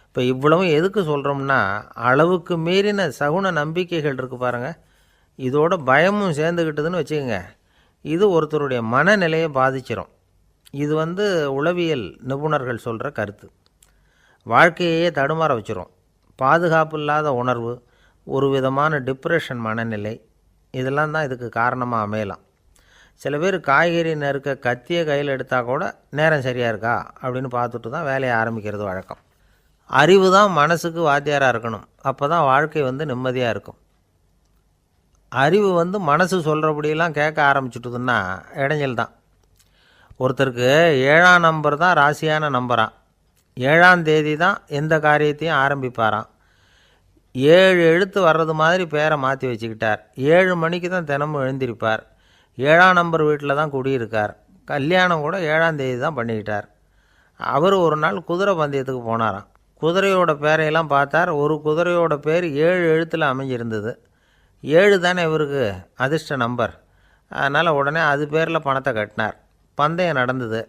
இப்போ இவ்வளவும் எதுக்கு சொல்கிறோம்னா, அளவுக்கு மீறின சகுன நம்பிக்கைகள் இருக்குது பாருங்கள், இதோட பயமும் சேர்ந்துக்கிட்டதுன்னு வச்சுக்கோங்க, இது ஒருத்தருடைய மனநிலையை பாதிச்சிடும். இது உளவியல் நிபுணர்கள் சொல்கிற கருத்து. வாழ்க்கையே தடுமாற வச்சிரும். பாதுகாப்பு இல்லாத உணர்வு, ஒரு விதமான டிப்ரெஷன் மனநிலை, இதெல்லாம் தான் இதுக்கு காரணமாக அமையலாம். சில பேர் காய்கறி நறுக்க கத்தியை கையில் எடுத்தால் கூட நேரம் சரியாக இருக்கா அப்படின்னு பார்த்துட்டு தான் வேலையை ஆரம்பிக்கிறது வழக்கம். அறிவு தான் மனசுக்கு வாத்தியாராக இருக்கணும், அப்போ தான் வாழ்க்கை நிம்மதியாக இருக்கும். அறிவு மனசு சொல்கிறபடியெல்லாம் கேட்க ஆரம்பிச்சுட்டுதுன்னா இடைஞ்சல் தான். ஒருத்தருக்கு 7ஆம் நம்பர் தான் ராசியான நம்பரான், 7ஆம் தேதி தான் எந்த காரியத்தையும் ஆரம்பிப்பாராம். 7 எழுத்து வர்றது மாதிரி பேரை மாற்றி வச்சுக்கிட்டார். 7 மணிக்கு தான் தினமும் எழுந்திருப்பார். 7ஆம் நம்பர் வீட்டில் தான் குடியிருக்கார். கல்யாணம் கூட 7ஆம் தேதி தான் பண்ணிக்கிட்டார். அவர் ஒரு நாள் குதிரை பந்தயத்துக்கு போனாராம். குதிரையோட பேரையெல்லாம் பார்த்தார். ஒரு குதிரையோட பேர் 7 எழுத்தில் அமைஞ்சிருந்தது. 7 தானே இவருக்கு அதிர்ஷ்ட நம்பர். அதனால் உடனே அது பேரில் பணத்தை கட்டினார். பந்தயம் நடந்தது.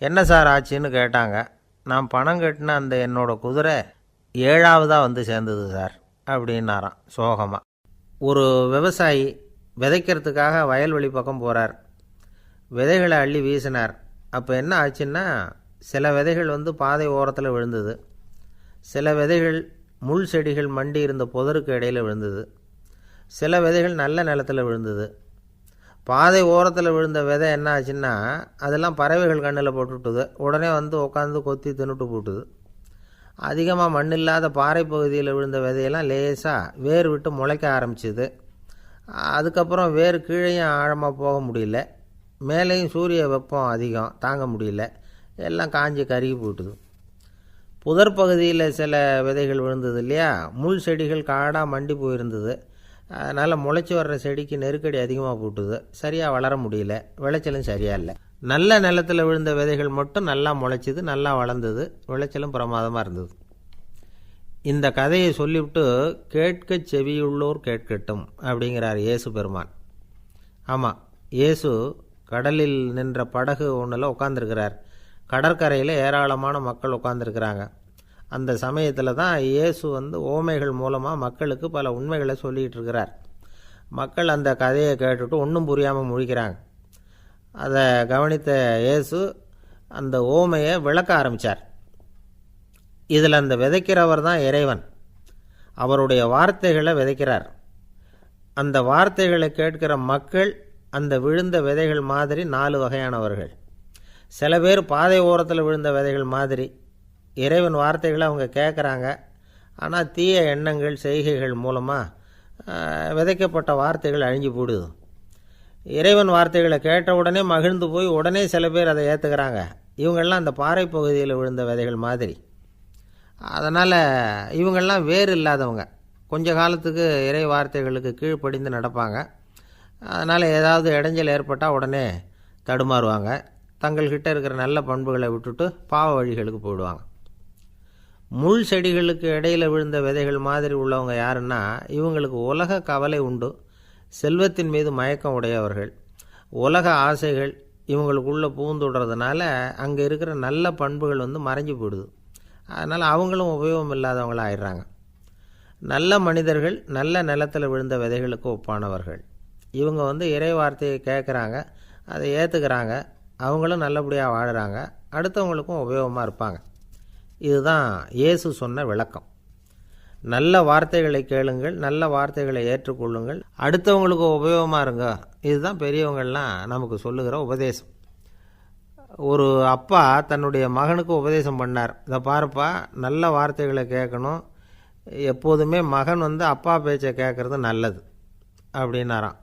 என்ன சார் ஆச்சுன்னு கேட்டாங்க. நான் பணம் கட்டின அந்த என்னோடய குதிரை 7ஆவதாக சேர்ந்தது சார் அப்படின்னாராம் சோகமாக. ஒரு விவசாயி விதைக்கிறதுக்காக வயல்வெளி பக்கம் போகிறார். விதைகளை அள்ளி வீசினார். அப்போ என்ன ஆச்சுன்னா, சில விதைகள் பாதை ஓரத்தில் விழுந்தது, சில விதைகள் முள் செடிகள் மண்டி இருந்த புதருக்கு இடையில் விழுந்தது, சில விதைகள் நல்ல நிலத்தில் விழுந்தது. பாதை ஓரத்தில் விழுந்த விதை என்ன ஆச்சுன்னா, அதெல்லாம் பறவைகள் கண்ணில் போட்டுவிட்டுது. உடனே உட்காந்து கொத்தி தின்னுட்டு போட்டுது. அதிகமாக மண் இல்லாத பாறை பகுதியில் விழுந்த விதையெல்லாம் லேசாக வேர் விட்டு முளைக்க ஆரம்பிச்சிது. அதுக்கப்புறம் வேர் கீழேயும் ஆழமாக போக முடியல, மேலேயும் சூரிய வெப்பம் அதிகம் தாங்க முடியல, எல்லாம் காஞ்சி கருகி போட்டுது. புதர் பகுதியில் சில விதைகள் விழுந்தது இல்லையா, முள் செடிகள் காடாக மண்டி போயிருந்தது. அதனால் முளைச்சி வர்ற செடிக்கு நெருக்கடி அதிகமாக போட்டுது, சரியாக வளர முடியல, விளைச்சலும் சரியாக இல்லை. நல்ல நிலத்தில் விழுந்த விதைகள் மட்டும் நல்லா முளைச்சிது, நல்லா வளர்ந்தது, விளைச்சலும் பிரமாதமாக இருந்தது. இந்த கதையை சொல்லிவிட்டு கேட்க செவியுள்ளோர் கேட்கட்டும் அப்படிங்கிறார் இயேசு பெருமான். ஆமாம், இயேசு கடலில் நின்ற படகு ஒன்றில் உட்காந்துருக்கிறார். கடற்கரையில் ஏராளமான மக்கள் உட்காந்துருக்கிறாங்க. அந்த சமயத்தில் தான் இயேசு ஓமைகள் மூலமாக மக்களுக்கு பல உண்மைகளை சொல்லிகிட்டு இருக்கிறார். மக்கள் அந்த கதையை கேட்டுட்டு ஒன்றும் புரியாமல் முழிக்கிறாங்க. அதை கவனித்த இயேசு அந்த ஓமையை விளக்க ஆரம்பித்தார். இதில் அந்த விதைக்கிறவர் தான் இறைவன். அவருடைய வார்த்தைகளை விதைக்கிறார். அந்த வார்த்தைகளை கேட்கிற மக்கள் அந்த விழுந்த விதைகள் மாதிரி 4 வகையானவர்கள். சில பேர் பாதை ஓரத்தில் விழுந்த விதைகள் மாதிரி இறைவன் வார்த்தைகளை அவங்க கேட்குறாங்க. ஆனால் தீய எண்ணங்கள் செய்கைகள் மூலமாக விதைக்கப்பட்ட வார்த்தைகள் அழிஞ்சு போடுது. இறைவன் வார்த்தைகளை கேட்ட உடனே மகிழ்ந்து போய் உடனே சில பேர் அதை ஏற்றுக்கிறாங்க. இவங்கெல்லாம் அந்த பாறை பகுதியில் விழுந்த விதைகள் மாதிரி. அதனால் இவங்கெல்லாம் வேறு இல்லாதவங்க, கொஞ்ச காலத்துக்கு இறை வார்த்தைகளுக்கு கீழ்ப்படிந்து நடப்பாங்க. அதனால் ஏதாவது இடைஞ்சல் ஏற்பட்டால் உடனே தடுமாறுவாங்க. தங்கள்கிட்ட இருக்கிற நல்ல பண்புகளை விட்டுட்டு பாவ வழிகளுக்கு போயிடுவாங்க. முள் செடிகளுக்கு இடையில் விழுந்த விதைகள் மாதிரி உள்ளவங்க யாருன்னா, இவங்களுக்கு உலக கவலை உண்டு, செல்வத்தின் மீது மயக்கம் உடையவர்கள். உலக ஆசைகள் இவங்களுக்குள்ளே பூந்துடுறதுனால அங்கே இருக்கிற நல்ல பண்புகள் மறைஞ்சு போயிடுது. அதனால் அவங்களும் உபயோகம் இல்லாதவங்களாக ஆயிடுறாங்க. நல்ல மனிதர்கள் நல்ல நிலத்தில் விழுந்த விதைகளுக்கு ஒப்பானவர்கள். இவங்க இறை வார்த்தையை கேட்குறாங்க, அதை ஏற்றுக்கிறாங்க, அவங்களும் நல்லபடியாக வாழுறாங்க, அடுத்தவங்களுக்கும் உபயோகமாக இருப்பாங்க. இதுதான் இயேசு சொன்ன விளக்கம். நல்ல வார்த்தைகளை கேளுங்கள், நல்ல வார்த்தைகளை ஏற்றுக்கொள்ளுங்கள், அடுத்தவங்களுக்கு உபயோகமாக இருங்க. இதுதான் பெரியவங்கள்லாம் நமக்கு சொல்லுகிற உபதேசம். ஒரு அப்பா தன்னுடைய மகனுக்கு உபதேசம் பண்ணார். இதை பாருப்பா, நல்ல வார்த்தைகளை கேட்கணும், எப்போதுமே மகன் அப்பா பேச்சை கேட்குறது நல்லது அப்படின்னாராம்.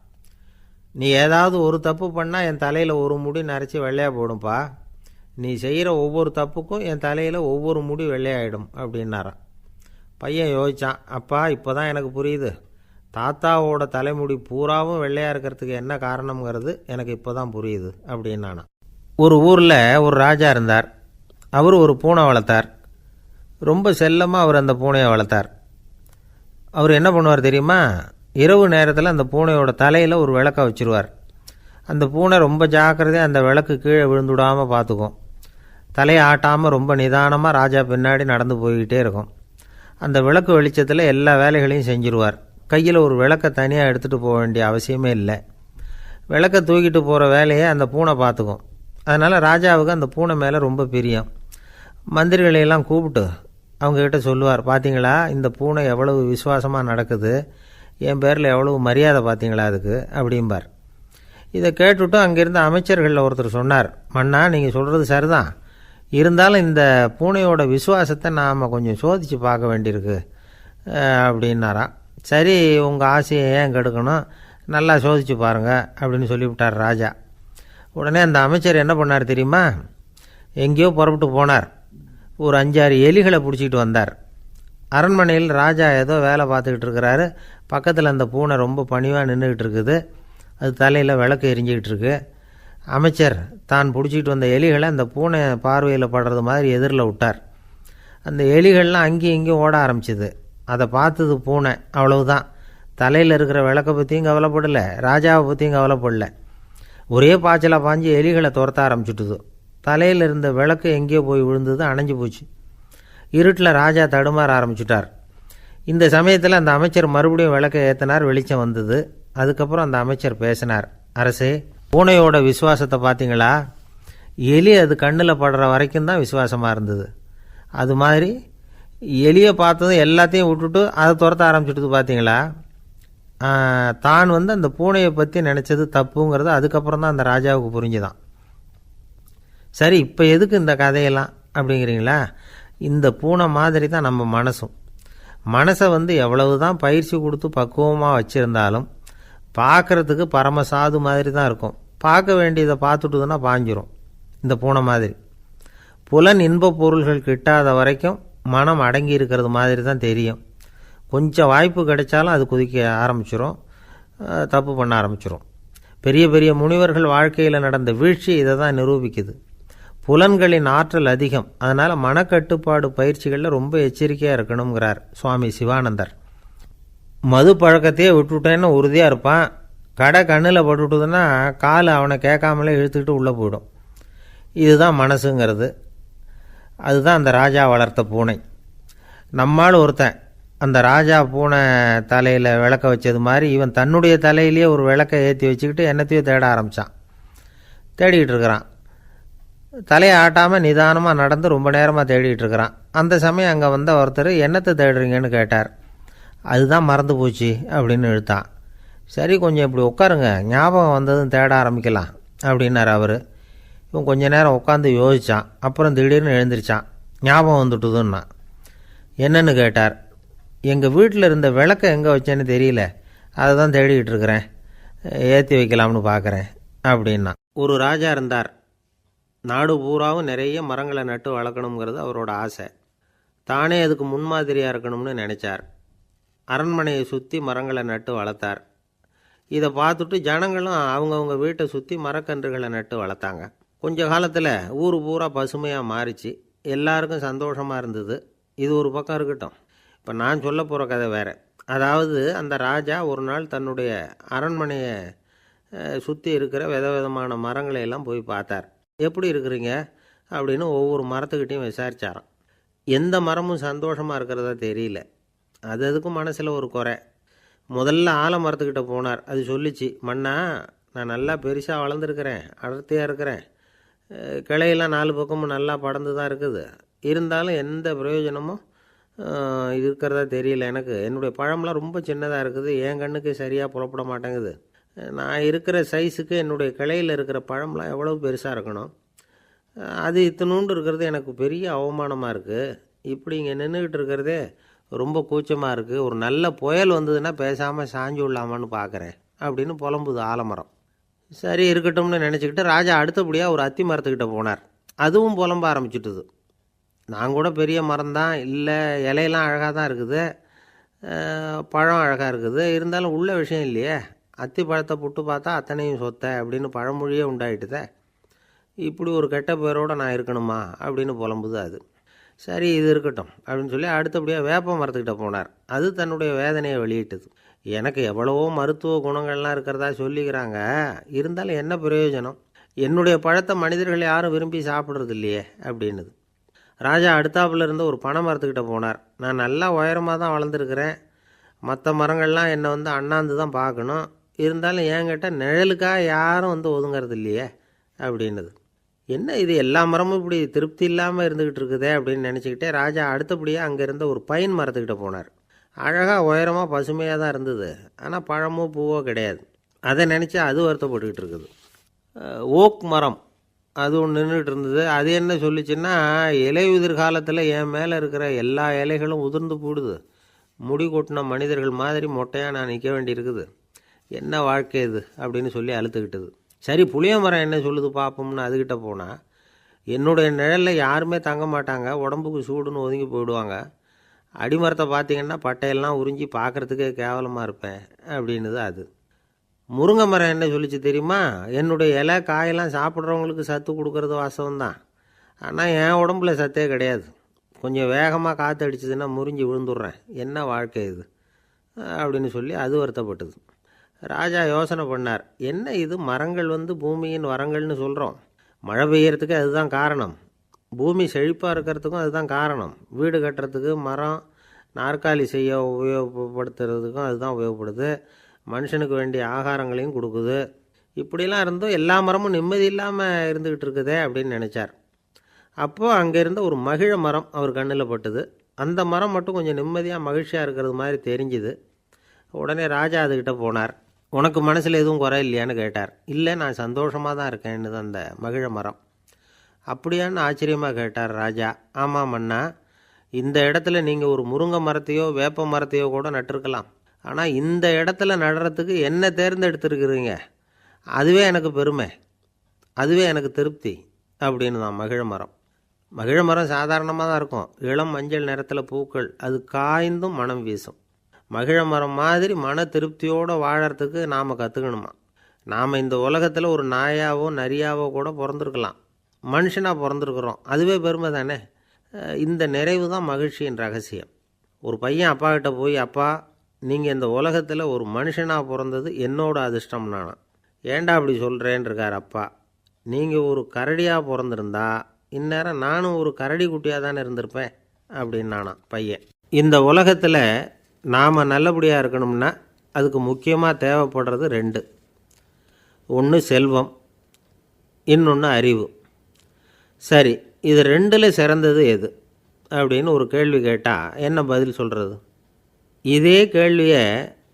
நீ ஏதாவது ஒரு தப்பு பண்ணால் என் தலையில் ஒரு முடி நரைச்சி வெள்ளையாக போடும்பா, நீ செய்கிற ஒவ்வொரு தப்புக்கும் என் தலையில் ஒவ்வொரு முடி வெள்ளையாயிடும் அப்படின்னாராம். பையன் யோசித்தான், அப்பா இப்போ தான் எனக்கு புரியுது, தாத்தாவோட தலைமுடி பூராவும் வெள்ளையாக இருக்கிறதுக்கு என்ன காரணம்ங்கிறது எனக்கு இப்போ தான் புரியுது அப்படின்னானா. ஒரு ஊரில் ஒரு ராஜா இருந்தார். அவர் ஒரு பூனை வளர்த்தார். ரொம்ப செல்லமாக அவர் அந்த பூனையை வளர்த்தார். அவர் என்ன பண்ணுவார் தெரியுமா, இரவு நேரத்தில் அந்த பூனையோட தலையில் ஒரு விளக்க வச்சுருவார். அந்த பூனை ரொம்ப ஜாக்கிரதையாக அந்த விளக்கு கீழே விழுந்துடாமல் பார்த்துக்கும். தலையை ஆட்டாமல் ரொம்ப நிதானமாக ராஜா பின்னாடி நடந்து போய்கிட்டே இருக்கும். அந்த விளக்கு வெளிச்சத்தில் எல்லா வேலைகளையும் செஞ்சுருவார். கையில் ஒரு விளக்கை தனியாக எடுத்துகிட்டு போக வேண்டிய அவசியமே இல்லை. விளக்கை தூக்கிட்டு போகிற வேலையை அந்த பூனை பார்த்துக்கும். அதனால் ராஜாவுக்கு அந்த பூனை மேலே ரொம்ப பிரியம். மந்திரிகளையெல்லாம் கூப்பிட்டு அவங்கக்கிட்ட சொல்லுவார், பார்த்தீங்களா இந்த பூனை எவ்வளவு விசுவாசமாக நடக்குது, என் பேரில் எவ்வளவு மரியாதை பார்த்தீங்களா அதுக்கு அப்படிம்பார். இதை கேட்டுவிட்டு அங்கேருந்த அமைச்சர்களில் ஒருத்தர் சொன்னார், மன்னா நீங்கள் சொல்கிறது சரிதான், இருந்தாலும் இந்த பூனையோட விசுவாசத்தை நாம் கொஞ்சம் சோதித்து பார்க்க வேண்டியிருக்கு அப்படின்னாராம். சரி, உங்கள் ஆசையை ஏன் கெடுக்கணும், நல்லா சோதித்து பாருங்கள் அப்படின்னு சொல்லிவிட்டார் ராஜா. உடனே அந்த அமைச்சர் என்ன பண்ணார் தெரியுமா, எங்கேயோ புறப்பட்டு போனார். ஒரு 5-6 எலிகளை பிடிச்சிக்கிட்டு வந்தார். அரண்மனையில் ராஜா ஏதோ வேலை பார்த்துக்கிட்டு இருக்கிறாரு. பக்கத்தில் அந்த பூனை ரொம்ப பணிவாக நின்றுக்கிட்டு இருக்குது. அது தலையில் விளக்கு எரிஞ்சிக்கிட்டு இருக்கு. அமைச்சர் தான் பிடிச்சிக்கிட்டு வந்த எலிகளை அந்த பூனை பார்வையில் படுறது மாதிரி எதிரில் விட்டார். அந்த எலிகள்லாம் அங்கேயும் இங்கேயும் ஓட ஆரம்பிச்சிது. அதை பார்த்தது பூனை, அவ்வளவுதான். தலையில் இருக்கிற விளக்கை பற்றியும் கவலைப்படலை, ராஜாவை பற்றியும் கவலைப்படலை. ஒரே பாய்ச்சலாக பாஞ்சு எலிகளை துரத்த ஆரம்பிச்சுட்டுது. தலையில் இருந்த விளக்கு எங்கேயோ போய் விழுந்தது, அணைஞ்சு போச்சு. இருட்டில் ராஜா தடுமாற ஆரம்பிச்சுட்டார். இந்த சமயத்தில் அந்த அமைச்சர் மறுபடியும் விளக்கை ஏற்றினார். வெளிச்சம் வந்தது. அதுக்கப்புறம் அந்த அமைச்சர் பேசினார், அரசே, பூனையோட விசுவாசத்தை பார்த்தீங்களா, எலி அது கண்ணில் படுற வரைக்கும் தான் விசுவாசமாக இருந்தது. அது மாதிரி எலியை பார்த்ததும் எல்லாத்தையும் விட்டுட்டு அதை துரத்த ஆரம்பிச்சுட்டு பார்த்தீங்களா. தான் அந்த பூனையை பற்றி நினச்சது தப்புங்கிறது அதுக்கப்புறம் தான் அந்த ராஜாவுக்கு புரிஞ்சுதான். சரி, இப்போ எதுக்கு இந்த கதையெல்லாம் அப்படிங்கிறீங்களா. இந்த பூனை மாதிரி தான் நம்ம மனசும். மனசை எவ்வளவு தான் பயிற்சி கொடுத்து பக்குவமாக வச்சுருந்தாலும் பார்க்குறதுக்கு பரமசாது மாதிரி தான் இருக்கும். பார்க்க வேண்டியதை பார்த்துட்டுதுன்னா பாஞ்சிரும். இந்த பூனை மாதிரி புலன் இன்ப பொருள்கள் கிட்டாத வரைக்கும் மனம் அடங்கி இருக்கிறது மாதிரி தான் தெரியும். கொஞ்சம் வாய்ப்பு கிடைச்சாலும் அது குதிக்க ஆரம்பிச்சிடும், தப்பு பண்ண ஆரம்பிச்சிடும். பெரிய பெரிய முனிவர்கள் வாழ்க்கையில் நடந்த வீழ்ச்சி இதை தான் நிரூபிக்குது. புலன்களின் ஆற்றல் அதிகம். அதனால் மனக்கட்டுப்பாடு பயிற்சிகளில் ரொம்ப எச்சரிக்கையாக இருக்கணுங்கிறார் சுவாமி சிவானந்தர். மது பழக்கத்தையே விட்டுவிட்டேன்னு உறுதியாக இருப்பான். கடை கண்ணில் பட்டுவிட்டதுன்னா கால் அவனை கேட்காமலே இழுத்துக்கிட்டு உள்ளே போயிடும். இதுதான் மனசுங்கிறது. அதுதான் அந்த ராஜா வளர்த்த பூனை. நம்மால் ஒருத்தன் அந்த ராஜா பூனை தலையில் விளக்க வச்சது மாதிரி இவன் தன்னுடைய தலையிலேயே ஒரு விளக்கை ஏற்றி வச்சுக்கிட்டு என்னத்தையோ தேட ஆரம்பித்தான். தேடிக்கிட்டு இருக்கிறான். தலையை ஆட்டாமல் நிதானமாக நடந்து ரொம்ப நேரமாக தேடிகிட்டு இருக்கிறான். அந்த சமயம் அங்கே வந்த ஒருத்தர், என்னத்தை தேடுறீங்கன்னு கேட்டார். அதுதான் மறந்து போச்சு அப்படின்னு இழுத்தான். சரி, கொஞ்சம் இப்படி உட்காருங்க, ஞாபகம் வந்ததும் தேட ஆரம்பிக்கலாம் அப்படின்னார் அவர். இவன் கொஞ்ச நேரம் உட்காந்து யோசித்தான். அப்புறம் திடீர்னு எழுந்திரிச்சான். ஞாபகம் வந்துட்டுதுன்னா. என்னன்னு கேட்டார். எங்கள் வீட்டில் இருந்த விளக்கை எங்கே வச்சேன்னு தெரியல, அதை தான் தேடிக்கிட்டு இருக்கிறேன், ஏற்றி வைக்கலாம்னு பார்க்குறேன் அப்படின்னா. ஒரு ராஜா இருந்தார். நாடு பூராவும் நிறைய மரங்களை நட்டு வளர்க்கணுங்கிறது அவரோட ஆசை. தானே அதுக்கு முன்மாதிரியாக இருக்கணும்னு நினச்சார். அரண்மனையை சுற்றி மரங்களை நட்டு வளர்த்தார். இதை பார்த்துட்டு ஜனங்களும் அவங்கவுங்க வீட்டை சுற்றி மரக்கன்றுகளை நட்டு வளர்த்தாங்க. கொஞ்ச காலத்தில் ஊர் பூரா பசுமையாக மாறிச்சு. எல்லாருக்கும் சந்தோஷமாக இருந்தது. இது ஒரு பக்கம் இருக்கட்டும். இப்போ நான் சொல்ல போகிற கதை வேறு. அதாவது அந்த ராஜா ஒரு நாள் தன்னுடைய அரண்மனையை சுற்றி இருக்கிற விதவிதமான மரங்களை எல்லாம் போய் பார்த்தார். எப்படி இருக்கிறீங்க அப்படின்னு ஒவ்வொரு மரத்துக்கிட்டையும் விசாரித்தாராம். எந்த மரமும் சந்தோஷமாக இருக்கிறதா தெரியல. அது அதுக்கும் மனசில் ஒரு குறை. முதல்ல ஆலமரத்துக்கிட்ட போனார். அது சொல்லிச்சு, மண்ணா, நான் நல்லா பெருசாக வளர்ந்துருக்கிறேன், அடர்த்தியாக இருக்கிறேன், கிளையெல்லாம் 4 பக்கமும் நல்லா படர்ந்து தான் இருக்குது, இருந்தாலும் எந்த பிரயோஜனமும் இருக்கிறதா தெரியல எனக்கு. என்னுடைய பழம்லாம் ரொம்ப சின்னதாக இருக்குது, என் கண்ணுக்கு சரியாக புறப்பட மாட்டேங்குது. நான் இருக்கிற சைஸுக்கு என்னுடைய கிளையில் இருக்கிற பழம்லாம் எவ்வளோ பெருசாக இருக்கணும், அது இத்தினூண்டு இருக்கிறது எனக்கு பெரிய அவமானமாக இருக்குது. இப்படி இங்கே நின்றுக்கிட்டு இருக்கிறதே ரொம்ப கூச்சமாக இருக்குது. ஒரு நல்ல புயல் வந்ததுன்னா பேசாமல் சாஞ்சு விடலாமான்னு பார்க்குறேன் அப்படின்னு புலம்புது ஆலமரம். சரி இருக்கட்டும்னு நினச்சிக்கிட்டு ராஜா அடுத்தபடியாக ஒரு அத்தி மரத்துக்கிட்ட போனார். அதுவும் புலம்ப ஆரம்பிச்சுட்டுது. நான் கூட பெரிய மரம் தான், இல்லை இலையெல்லாம் அழகாக தான் இருக்குது, பழம் அழகாக இருக்குது, இருந்தாலும் உள்ள விஷயம் இல்லையே, அத்தி பழத்தை புட்டு பார்த்தா அத்தனையும் சொத்தை அப்படின்னு பழமொழியே உண்டாயிட்டுதே. இப்படி ஒரு கெட்ட பேரோடு நான் இருக்கணுமா அப்படின்னு புலம்புது அது. சரி இது இருக்கட்டும் அப்படின்னு சொல்லி அடுத்தபடியாக வேப்ப மரத்துக்கிட்ட போனார். அது தன்னுடைய வேதனையை வெளியிட்டது. எனக்கு எவ்வளவோ மருத்துவ குணங்கள்லாம் இருக்கிறதா சொல்லிக்கிறாங்க, இருந்தாலும் என்ன பிரயோஜனம்? என்னுடைய பழத்தை மனிதர்கள் யாரும் விரும்பி சாப்பிட்றது இல்லையே அப்படின்னுது. ராஜா அடுத்தாப்புல இருந்த ஒரு பனை மரத்துக்கிட்ட போனார். நான் நல்லா உயரமாக தான் வளர்ந்துருக்கிறேன், மற்ற மரங்கள்லாம் என்னை வந்து அண்ணாந்து தான் பார்க்கணும், இருந்தாலும் என்கிட்ட நிழலுக்காக யாரும் வந்து ஒதுங்கிறது இல்லையே அப்படின்னுது. என்ன இது எல்லா மரமும் இப்படி திருப்தி இல்லாமல் இருந்துக்கிட்டு இருக்குதே அப்படின்னு நினச்சிக்கிட்டே ராஜா அடுத்தபடியாக அங்கே இருந்த ஒரு பைன் மரத்துக்கிட்ட போனார். அழகாக உயரமாக பசுமையாக தான் இருந்தது, ஆனால் பழமோ பூவோ கிடையாது. அதை நினச்சி அது வருத்தப்பட்டுக்கிட்டு இருக்குது. ஓக் மரம் அது ஒன்று நின்றுட்டு இருந்தது. அது என்ன சொல்லிச்சுன்னா, இலை உதிர் காலத்தில் என் மேலே இருக்கிற எல்லா இலைகளும் உதிர்ந்து போடுது, முடி கொட்டின மனிதர்கள் மாதிரி மொட்டையாக நான் நிற்க வேண்டியிருக்குது, என்ன வாழ்க்கை இது அப்படின்னு சொல்லி அழுத்துக்கிட்டது. சரி புளிய மரம் என்ன சொல்லுது பார்ப்போம்னு அதுக்கிட்ட போனால், என்னுடைய நிழலில் யாருமே தங்க மாட்டாங்க, உடம்புக்கு சூடுன்னு ஒதுங்கி போயிடுவாங்க, அடிமரத்தை பார்த்திங்கன்னா பட்டையெல்லாம் உறிஞ்சி பார்க்குறதுக்கே கேவலமாக இருப்பேன் அப்படின்னுது அது. முருங்கை மரம் என்ன சொல்லிச்சு தெரியுமா, என்னுடைய இலை காயெல்லாம் சாப்பிட்றவங்களுக்கு சத்து கொடுக்கறது வாசம்தான், ஆனால் என் உடம்புல சத்தே கிடையாது, கொஞ்சம் வேகமாக காற்று அடிச்சதுன்னா முறிஞ்சி விழுந்துடுறேன், என்ன வாழ்க்கை இது அப்படின்னு சொல்லி அது வருத்தப்பட்டது. ராஜா யோசனை பண்ணார், என்ன இது மரங்கள் வந்து பூமியின் வரங்கள்னு சொல்கிறோம், மழை பெய்யறதுக்கு அதுதான் காரணம், பூமி செழிப்பாக இருக்கிறதுக்கும் அதுதான் காரணம், வீடு கட்டுறதுக்கு மரம், நாற்காலி செய்ய உபயோகப்படுத்துறதுக்கும் அதுதான் உபயோகப்படுது, மனுஷனுக்கு வேண்டிய ஆகாரங்களையும் கொடுக்குது, இப்படிலாம் இருந்தும் எல்லா மரமும் நிம்மதி இல்லாமல் இருந்துக்கிட்டு இருக்குதே அப்படின்னு நினச்சார். அப்போது அங்கே இருந்த ஒரு மகிழ மரம் அவர் கண்ணில் பட்டுது. அந்த மரம் மட்டும் கொஞ்சம் நிம்மதியாக மகிழ்ச்சியாக இருக்கிறது மாதிரி தெரிஞ்சுது. உடனே ராஜா அதுக்கிட்ட போனார். உனக்கு மனசில் எதுவும் குறை இல்லையான்னு கேட்டார். இல்லை, நான் சந்தோஷமாக தான் இருக்கேன்னு அந்த மகிழ மரம். அப்படியான்னு ஆச்சரியமாக கேட்டார் ராஜா. ஆமாம் மன்னா, இந்த இடத்துல நீங்கள் ஒரு முருங்கை மரத்தையோ வேப்ப மரத்தையோ கூட நட்டிருக்கலாம், ஆனால் இந்த இடத்துல நடுறதுக்கு என்ன தேர்ந்தெடுத்துருக்குறீங்க, அதுவே எனக்கு பெருமை, அதுவே எனக்கு திருப்தி அப்படின்னு தான் மகிழ மரம். மகிழ மரம் சாதாரணமாக தான் இருக்கும், இளம் மஞ்சள் நிறத்தில் பூக்கள், அது காய்ந்தும் மனம் வீசும். மகிழ மரம் மாதிரி மன திருப்தியோடு வாழறதுக்கு நாம் கற்றுக்கணுமா. நாம் இந்த உலகத்தில் ஒரு நாயாவோ நரியாவோ கூட பிறந்திருக்கலாம், மனுஷனாக பிறந்திருக்கிறோம், அதுவே பெருமை தானே. இந்த நிறைவு தான் மகிழ்ச்சியின் ரகசியம். ஒரு பையன் அப்பா கிட்ட போய், அப்பா நீங்கள் இந்த உலகத்தில் ஒரு மனுஷனாக பிறந்தது என்னோட அதிர்ஷ்டம் நானா. ஏண்டா அப்படி சொல்கிறேன்னு இருக்கார் அப்பா. நீங்கள் ஒரு கரடியாக பிறந்திருந்தா இந்நேரம் நானும் ஒரு கரடி குட்டியாக தானே இருந்திருப்பேன் அப்படின்னு நானா பையன். இந்த உலகத்தில் நாம் நல்லபடியாக இருக்கணும்னா அதுக்கு முக்கியமாக தேவைப்படுறது ரெண்டு. ஒன்று செல்வம், இன்னொன்று அறிவு. சரி, இது ரெண்டில் சிறந்தது எது அப்படின்னு ஒரு கேள்வி கேட்டால் என்ன பதில் சொல்கிறது? இதே கேள்வியை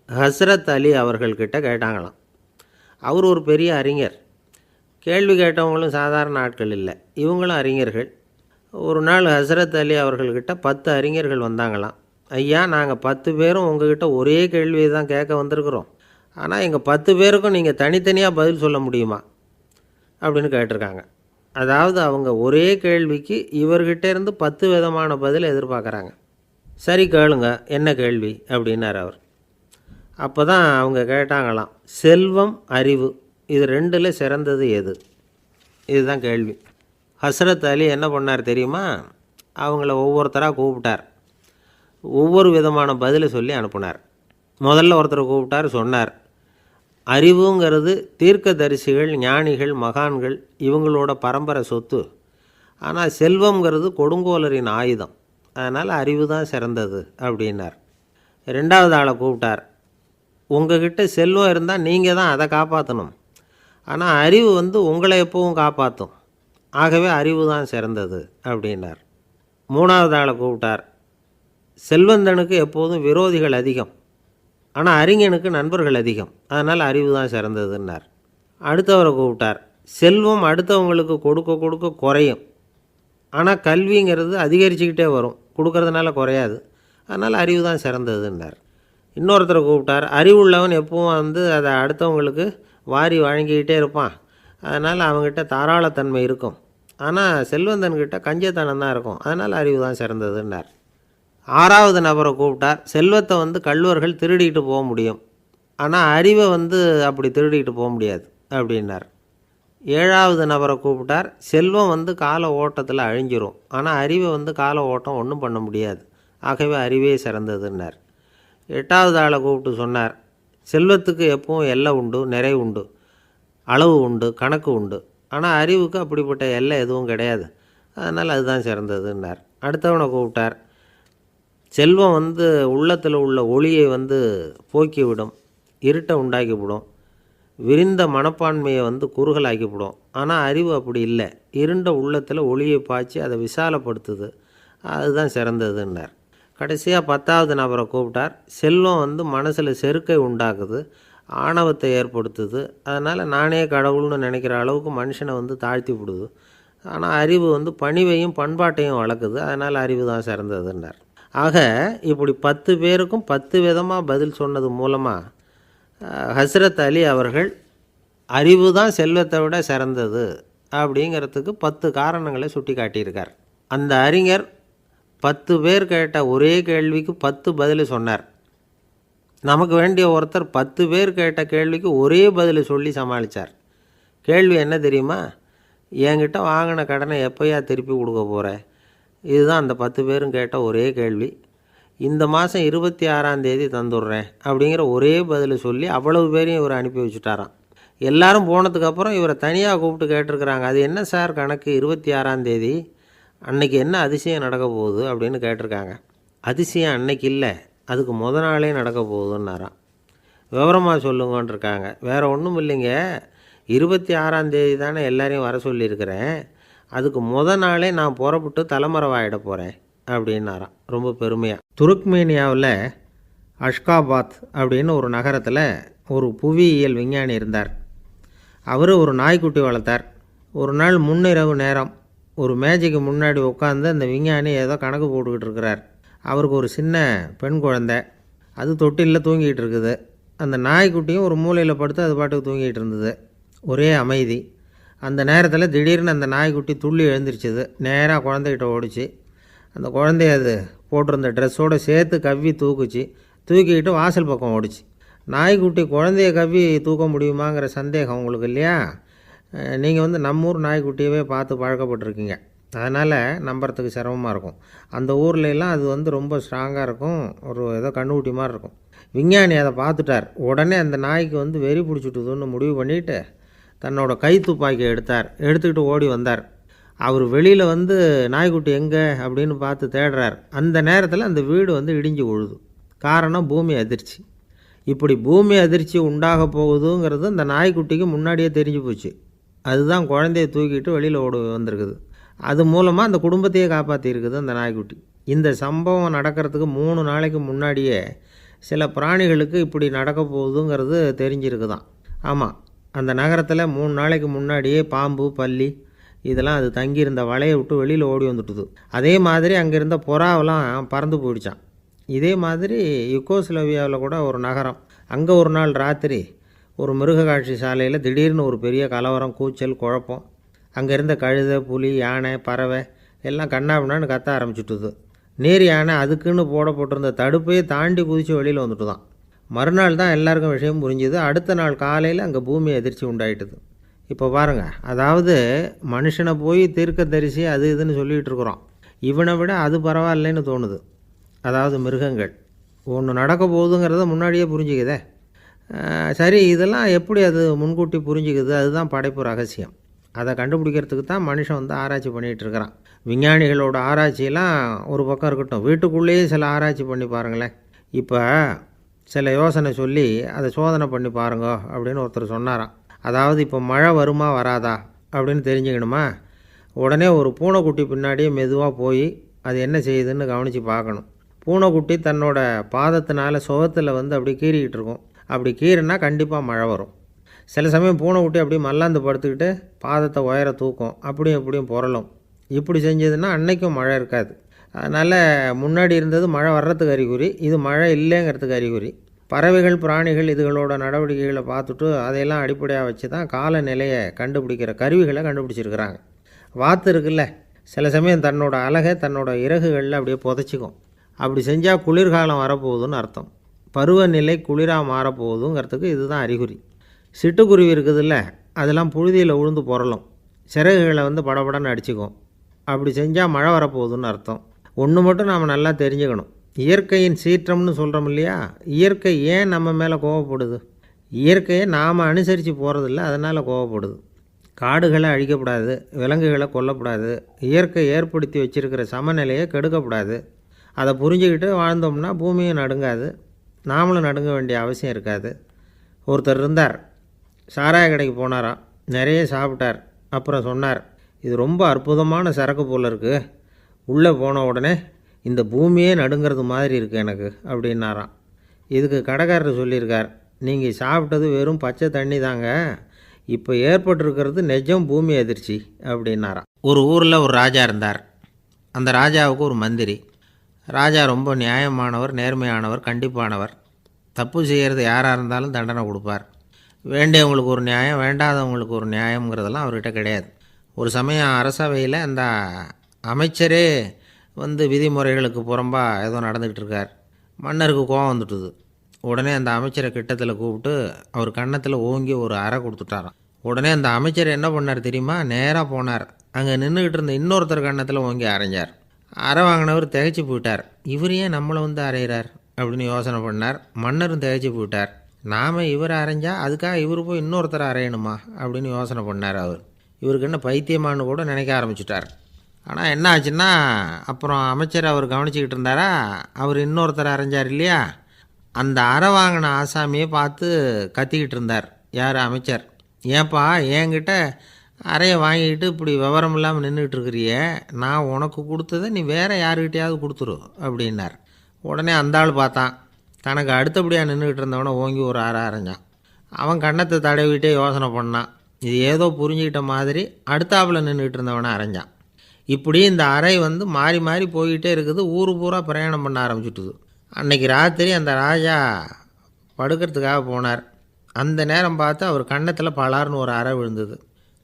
ஹஸ்ரத் அலி அவர்கள்கிட்ட கேட்டாங்களாம். அவர் ஒரு பெரிய அறிஞர். கேள்வி கேட்டவங்களும் சாதாரண ஆட்கள் இல்லை, இவங்களும் அறிஞர்கள். ஒரு நாள் ஹஸ்ரத் அலி அவர்கள்கிட்ட 10 அறிஞர்கள் வந்தாங்களாம். ஐயா, நாங்கள் 10 பேரும் உங்ககிட்ட ஒரே கேள்வியை தான் கேட்க வந்திருக்கிறோம், ஆனால் எங்கள் 10 பேருக்கும் நீங்கள் தனித்தனியாக பதில் சொல்ல முடியுமா அப்படின்னு கேட்டிருக்காங்க. அதாவது அவங்க ஒரே கேள்விக்கு இவர்கிட்ட இருந்து 10 விதமான பதில் எதிர்பார்க்குறாங்க. சரி கேளுங்க, என்ன கேள்வி அப்படின்னார் அவர். அப்போ தான் அவங்க கேட்டாங்களாம், செல்வம் அறிவு இது ரெண்டில் சிறந்தது எது? இதுதான் கேள்வி. ஹஸ்ரத் அலி என்ன பண்ணார் தெரியுமா? அவங்கள ஒவ்வொருத்தராக கூப்பிட்டார், ஒவ்வொரு விதமான பதிலை சொல்லி அனுப்புனார். முதல்ல ஒருத்தரை கூப்பிட்டார், சொன்னார், அறிவுங்கிறது தீர்க்கதரிசிகள், ஞானிகள், மகான்கள் இவங்களோட பரம்பரை சொத்து, ஆனால் செல்வங்கிறது கொடுங்கோலரின் ஆயுதம், அதனால் அறிவு தான் சிறந்தது அப்படின்னார். ரெண்டாவது ஆளை கூப்பிட்டார், உங்ககிட்ட செல்வம் இருந்தால் நீங்கள் தான் அதை காப்பாற்றணும், ஆனால் அறிவு உங்களை எப்பவும் காப்பாற்றும், ஆகவே அறிவு தான் சிறந்தது அப்படின்னார். மூணாவது ஆளை கூப்பிட்டார், செல்வந்தனுக்கு எப்போதும் விரோதிகள் அதிகம், ஆனால் அறிஞனுக்கு நண்பர்கள் அதிகம், அதனால் அறிவு தான் சிறந்ததுன்னார். அடுத்தவரை கூப்பிட்டார், செல்வம் அடுத்தவங்களுக்கு கொடுக்க கொடுக்க குறையும், ஆனால் கல்விங்கிறது அதிகரிச்சுக்கிட்டே வரும், கொடுக்கறதுனால குறையாது, அதனால் அறிவு தான் சிறந்ததுன்னார். இன்னொருத்தரை கூப்பிட்டார், அறிவுள்ளவன் எப்பவும் அதை அடுத்தவங்களுக்கு வாரி வழங்கிக்கிட்டே இருப்பான், அதனால் அவங்ககிட்ட தாராளத்தன்மை இருக்கும், ஆனால் செல்வந்தன்கிட்ட கஞ்சத்தனம் தான் இருக்கும், அதனால் அறிவு தான் சிறந்ததுன்னார். ஆறாவது நபரை கூப்பிட்டார், செல்வத்தை கள்வர்கள் திருடிட்டு போக முடியும், ஆனால் அறிவை அப்படி திருடிட்டு போக முடியாது அப்படின்னார். 7வது நபரை கூப்பிட்டார். செல்வம் வந்து கால ஓட்டத்தில் அழிஞ்சிரும், ஆனால் அறிவை வந்து கால ஓட்டம் ஒன்றும் பண்ண முடியாது, ஆகவே அறிவே சிறந்ததுன்னார். 8வது ஆளை கூப்பிட்டு சொன்னார், செல்வத்துக்கு எப்பவும் எல்லை உண்டு, நிறை உண்டு, அளவு உண்டு, கணக்கு உண்டு, ஆனால் அறிவுக்கு அப்படிப்பட்ட எல்லை எதுவும் கிடையாது, அதனால் அதுதான் சிறந்ததுன்னார். அடுத்தவனை கூப்பிட்டார். செல்வம் வந்து உள்ளத்தில் உள்ள ஒளியை வந்து போக்கிவிடும், இருட்டை உண்டாக்கிவிடும், விரிந்த மனப்பான்மையை வந்து குறுகலாக்கிவிடும். ஆனால் அறிவு அப்படி இல்லை, இருண்ட உள்ளத்தில் ஒளியை பாய்ச்சி அதை விசாலப்படுத்துது, அதுதான் சிறந்ததுன்னார். கடைசியாக 10வது நபரை கூப்பிட்டார். செல்வம் வந்து மனசில் செருக்கை உண்டாக்குது, ஆணவத்தை ஏற்படுத்துது, அதனால் நானே கடவுள்னு நினைக்கிற அளவுக்கு மனுஷனை வந்து தாழ்த்தி விடுது, ஆனால் அறிவு வந்து பணிவையும் பண்பாட்டையும் வளர்க்குது, அதனால் அறிவு தான் சிறந்ததுன்னார். ஆக இப்படி 10 பேருக்கும் 10 விதமாக பதில் சொன்னது மூலமாக ஹஸ்ரத் அலி அவர்கள் அறிவு தான் செல்வத்தை விட சிறந்தது அப்படிங்கிறதுக்கு 10 காரணங்களை சுட்டி காட்டியிருக்கார். அந்த அறிஞர் 10 பேர் கேட்ட ஒரே கேள்விக்கு 10 பதில் சொன்னார். நமக்கு வேண்டிய ஒருத்தர் 10 பேர் கேட்ட கேள்விக்கு ஒரே பதில் சொல்லி சமாளித்தார். கேள்வி என்ன தெரியுமா? என்கிட்ட வாங்கின கடனை எப்போயா திருப்பி கொடுக்க போகிறேன்? இதுதான் அந்த 10 பேரும் கேட்ட ஒரே கேள்வி. இந்த மாதம் 26ஆம் தேதி தந்துடுறேன் அப்படிங்கிற ஒரே பதில் சொல்லி அவ்வளவு பேரையும் இவர் அனுப்பி வச்சுட்டாராம். எல்லாரும் போனதுக்கப்புறம் இவரை தனியாக கூப்பிட்டு கேட்டிருக்கிறாங்க, அது என்ன சார் கணக்கு, 26ஆம் தேதி அன்னைக்கு என்ன அதிசயம் நடக்க போகுது அப்படின்னு கேட்டிருக்காங்க. அதிசயம் அன்னைக்கு இல்லை, அதுக்கு நாளே நடக்க போகுதுன்னாராம். விவரமாக சொல்லுங்கன்னு இருக்காங்க. வேறு ஒன்றும் இல்லைங்க, 26ஆம் தேதி தானே எல்லாரையும் வர சொல்லியிருக்கிறேன், அதுக்கு நாளே நான் புறப்பட்டு தலைமறைவாயிட போகிறேன் அப்படின்னாராம் ரொம்ப பெருமையாக. துருக்மேனியாவில் அஷ்காபாத் அப்படின்னு ஒரு நகரத்தில் ஒரு புவியியல் விஞ்ஞானி இருந்தார். அவர் ஒரு நாய்க்குட்டி வளர்த்தார். ஒரு நாள் முன்னிரவு நேரம் ஒரு மேஜைக்கு முன்னாடி உட்காந்து அந்த விஞ்ஞானி ஏதோ கணக்கு போட்டுக்கிட்டு இருக்கிறார். அவருக்கு ஒரு சின்ன பெண் குழந்தை, அது தொட்டிலில் தூங்கிட்டு இருக்குது. அந்த நாய்க்குட்டியும் ஒரு மூலையில் படுத்து அது பாட்டுக்கு தூங்கிட்டு இருந்தது. ஒரே அமைதி. அந்த நேரத்தில் திடீர்னு அந்த நாய்க்குட்டி துள்ளி எழுந்திரிச்சிது, நேராக குழந்தைகிட்ட ஓடிச்சு. அந்த குழந்தைய அது போட்டிருந்த ட்ரெஸ்ஸோடு சேர்த்து கவ்வி தூக்குச்சு. தூக்கிக்கிட்டு வாசல் பக்கம் ஓடிச்சு. நாய்க்குட்டி குழந்தைய கவ்வி தூக்க முடியுமாங்கிற சந்தேகம் உங்களுக்கு இல்லையா? நீங்கள் வந்து நம்மூர் நாய்க்குட்டியவே பார்த்து பழக்கப்பட்டிருக்கீங்க, அதனால் நம்புறதுக்கு சிரமமாக இருக்கும். அந்த ஊர்லெலாம் அது வந்து ரொம்ப ஸ்ட்ராங்காக இருக்கும், ஒரு ஏதோ கண்ணுக்குட்டி மாதிரி இருக்கும். விஞ்ஞானி அதை பார்த்துட்டார். உடனே அந்த நாய்க்கு வந்து வெறி பிடிச்சிட்டுதுன்னு முடிவு பண்ணிவிட்டு தன்னோட கை துப்பாக்கியை எடுத்துக்கிட்டு ஓடி வந்தார். அவர் வெளியில் வந்து நாய்க்குட்டி எங்கே அப்படின்னு பார்த்து தேடுறார். அந்த நேரத்தில் அந்த வீடு வந்து இடிஞ்சு விழுது. காரணம் பூமி அதிர்ச்சி. இப்படி பூமி அதிர்ச்சி உண்டாக போகுதுங்கிறது அந்த நாய்க்குட்டிக்கு முன்னாடியே தெரிஞ்சு போச்சு. அதுதான் குழந்தைய தூக்கிட்டு வெளியில் ஓடி வந்திருக்குது. அது மூலமாக அந்த குடும்பத்தையே காப்பாற்றிருக்குது அந்த நாய்க்குட்டி. இந்த சம்பவம் நடக்கிறதுக்கு 3 நாளைக்கு முன்னாடியே சில பிராணிகளுக்கு இப்படி நடக்க போகுதுங்கிறது தெரிஞ்சிருக்குதான். ஆமாம், அந்த நகரத்தில் 3 நாளைக்கு முன்னாடியே பாம்பு, பல்லி இதெல்லாம் அது தங்கியிருந்த வலையை விட்டு வெளியில் ஓடி வந்துட்டுது. அதே மாதிரி அங்கே இருந்த புறாவெல்லாம் பறந்து போயிடுச்சான். இதே மாதிரி யுகோஸ்லோவியாவில் கூட ஒரு நகரம், அங்கே ஒரு நாள் ராத்திரி ஒரு மிருக காட்சி சாலையில் திடீர்னு ஒரு பெரிய கலவரம், கூச்சல், குழப்பம். அங்கே இருந்த கழுதை, புலி, யானை, பறவை எல்லாம் கண்ணாபின்னான்னு கத்த ஆரம்பிச்சுட்டுது. நேர் யானை அதுக்குன்னு போடப்பட்டிருந்த தடுப்பையே தாண்டி குதித்து வெளியில் வந்துட்டு தான். மறுநாள் தான் எல்லாருக்கும் விஷயம் புரிஞ்சுது. அடுத்த நாள் காலையில் அங்கே பூமி அதிர்ச்சி உண்டாயிட்டுது. இப்போ பாருங்கள், அதாவது மனுஷனை போய் தீர்க்கதரிசி அது இதுன்னு சொல்லிகிட்டு இருக்கிறோம், இவனை விட அது பரவாயில்லைன்னு தோணுது. அதாவது மிருகங்கள் ஒன்று நடக்க போகுதுங்கிறத முன்னாடியே புரிஞ்சுக்குதே. சரி, இதெல்லாம் எப்படி அது முன்கூட்டி புரிஞ்சுக்குது? அதுதான் படைப்பு ரகசியம். அதை கண்டுபிடிக்கிறதுக்கு தான் மனுஷன் வந்து ஆராய்ச்சி பண்ணிகிட்டு இருக்கிறான். விஞ்ஞானிகளோட ஆராய்ச்சியெல்லாம் ஒரு பக்கம் இருக்கட்டும், வீட்டுக்குள்ளேயே சில ஆராய்ச்சி பண்ணி பாருங்களேன். இப்போ சில யோசனை சொல்லி அதை சோதனை பண்ணி பாருங்க அப்படின்னு ஒருத்தர் சொன்னாராம். அதாவது இப்போ மழை வருமா வராதா அப்படின்னு தெரிஞ்சுக்கணுமா, உடனே ஒரு பூனைக்குட்டி பின்னாடியே மெதுவாக போய் அது என்ன செய்யுதுன்னு கவனித்து பார்க்கணும். பூனைக்குட்டி தன்னோட பாதத்தினால சுகத்தில் வந்து அப்படி கீறிக்கிட்டு இருக்கும். அப்படி கீறினா கண்டிப்பாக மழை வரும். சில சமயம் பூனைக்குட்டி அப்படியே மல்லாந்து படுத்துக்கிட்டு பாதத்தை உயர தூக்கும், அப்படியும் இப்படியும் புரளும். இப்படி செஞ்சதுன்னா அன்னைக்கும் மழை இருக்காது. அதனால் முன்னாடி இருந்தது மழை வர்றதுக்கு அறிகுறி, இது மழை இல்லைங்கிறதுக்கு அறிகுறி. பறவைகள், பிராணிகள் இதுகளோட நடவடிக்கைகளை பார்த்துட்டு அதையெல்லாம் அடிப்படையாக வச்சு தான் காலநிலையை கண்டுபிடிக்கிற கருவிகளை கண்டுபிடிச்சிருக்கிறாங்க. வாத்து இருக்குல்ல, சில சமயம் தன்னோட அழகை தன்னோட இறகுகளில் அப்படியே புதைச்சிக்கும். அப்படி செஞ்சால் குளிர்காலம் வரப்போகுதுன்னு அர்த்தம். பருவநிலை குளிராக மாறப்போகுதுங்கிறதுக்கு இதுதான் அறிகுறி. சிட்டுக்குருவி இருக்குதுல்ல, அதெல்லாம் புழுதியில் உழுந்து புரளும், சிறகுகளை வந்து படபடன்னு அடிச்சுக்கும். அப்படி செஞ்சால் மழை வரப்போகுதுன்னு அர்த்தம். ஒன்று மட்டும் நாம் நல்லா தெரிஞ்சுக்கணும், இயற்கையின் சீற்றம்னு சொல்கிறோம் இல்லையா, இயற்கை ஏன் நம்ம மேலே கோவப்படுது? இயற்கையை நாம் அனுசரித்து போகிறதில்ல, அதனால் கோவப்படுது. காடுகளை அழிக்கப்படாது, விலங்குகளை கொல்லக்கூடாது, இயற்கை ஏற்படுத்தி வச்சுருக்கிற சமநிலையை கெடுக்கக்கூடாது. அதை புரிஞ்சுக்கிட்டு வாழ்ந்தோம்னா பூமியும் நடுங்காது, நாமளும் நடுங்க வேண்டிய அவசியம் இருக்காது. ஒருத்தர் இருந்தார், சாராய கடைக்கு போனாராம், நிறைய சாப்பிட்டார். அப்புறம் சொன்னார், இது ரொம்ப அற்புதமான சரக்கு போல் இருக்குது, உள்ளே போன உடனே இந்த பூமியே நடுங்கிறது மாதிரி இருக்குது எனக்கு அப்படின்னாராம். இதுக்கு கடைக்காரர் சொல்லியிருக்கார், நீங்கள் சாப்பிட்டது வெறும் பச்சை தண்ணி தாங்க, இப்போ ஏற்பட்டிருக்கிறது நிஜம் பூமி அதிர்ச்சி அப்படின்னாராம். ஒரு ஊரில் ஒரு ராஜா இருந்தார். அந்த ராஜாவுக்கு ஒரு மந்திரி. ராஜா ரொம்ப நியாயமானவர், நேர்மையானவர், கண்டிப்பானவர். தப்பு செய்கிறது யாராக இருந்தாலும் தண்டனை கொடுப்பார். வேண்டியவங்களுக்கு ஒரு நியாயம், வேண்டாதவங்களுக்கு ஒரு நியாயங்கிறதெல்லாம் அவர்கிட்ட கிடையாது. ஒரு சமயம் அரசவையில் அந்த அமைச்சரே வந்து விதிமுறைகளுக்கு புறம்பாக ஏதோ நடந்துக்கிட்டு இருக்கார். மன்னருக்கு கோபம் வந்துட்டுது. உடனே அந்த அமைச்சரை கிட்டத்தில் கூப்பிட்டு அவர் கன்னத்தில் ஓங்கி ஒரு அறை கொடுத்துட்டாராம். உடனே அந்த அமைச்சர் என்ன பண்ணார் தெரியுமா, நேராக போனார், அங்கே நின்றுக்கிட்டு இருந்த இன்னொருத்தர் கன்னத்தில் ஓங்கி அரைஞ்சார். அறை வாங்கினவர் திகைச்சு போயிட்டார். இவர் ஏன் நம்மளை வந்து அரைகிறார் அப்படின்னு யோசனை பண்ணார். மன்னரும் திகைச்சு போயிட்டார். நாம் இவர் அரைஞ்சா அதுக்காக இவர் போய் இன்னொருத்தர் அரையணுமா அப்படின்னு யோசனை பண்ணார். இவருக்கு என்ன பைத்தியமானு கூட நினைக்க ஆரம்பிச்சிட்டார். ஆனால் என்ன ஆச்சுன்னா, அப்புறம் அமைச்சர் அவர் கவனிச்சிக்கிட்டு இருந்தாரா, அவர் இன்னொருத்தர் அரைஞ்சார் இல்லையா, அந்த அறை வாங்கின ஆசாமியை பார்த்து கத்திக்கிட்டு இருந்தார். யார்? அமைச்சர். ஏன்பா என்கிட்ட அறையை வாங்கிக்கிட்டு இப்படி விவரம் இல்லாமல் நின்றுக்கிட்டு இருக்கிறிய, நான் உனக்கு கொடுத்ததை நீ வேறு யாருக்கிட்டையாவது கொடுத்துரு அப்படின்னார். உடனே அந்த ஆள் பார்த்தான், தனக்கு அடுத்தபடியாக நின்றுக்கிட்டு இருந்தவனை ஓங்கி ஒரு அறை அரைஞ்சான். அவன் கன்னத்தை தடவிட்டே யோசனை பண்ணான். இது ஏதோ புரிஞ்சுக்கிட்ட மாதிரி அடுத்தாப்பில் நின்றுக்கிட்டு இருந்தவனை அரைஞ்சான். இப்படி இந்த அறை வந்து மாறி மாறி போய்கிட்டே இருக்குது. ஊர் பூரா பிரயாணம் பண்ண ஆரம்பிச்சுட்டுது. அன்றைக்கி ராத்திரி அந்த ராஜா படுக்கிறதுக்காக போனார். அந்த நேரம் பார்த்து அவர் கன்னத்தில் பலார்னு ஒரு அறை விழுந்தது.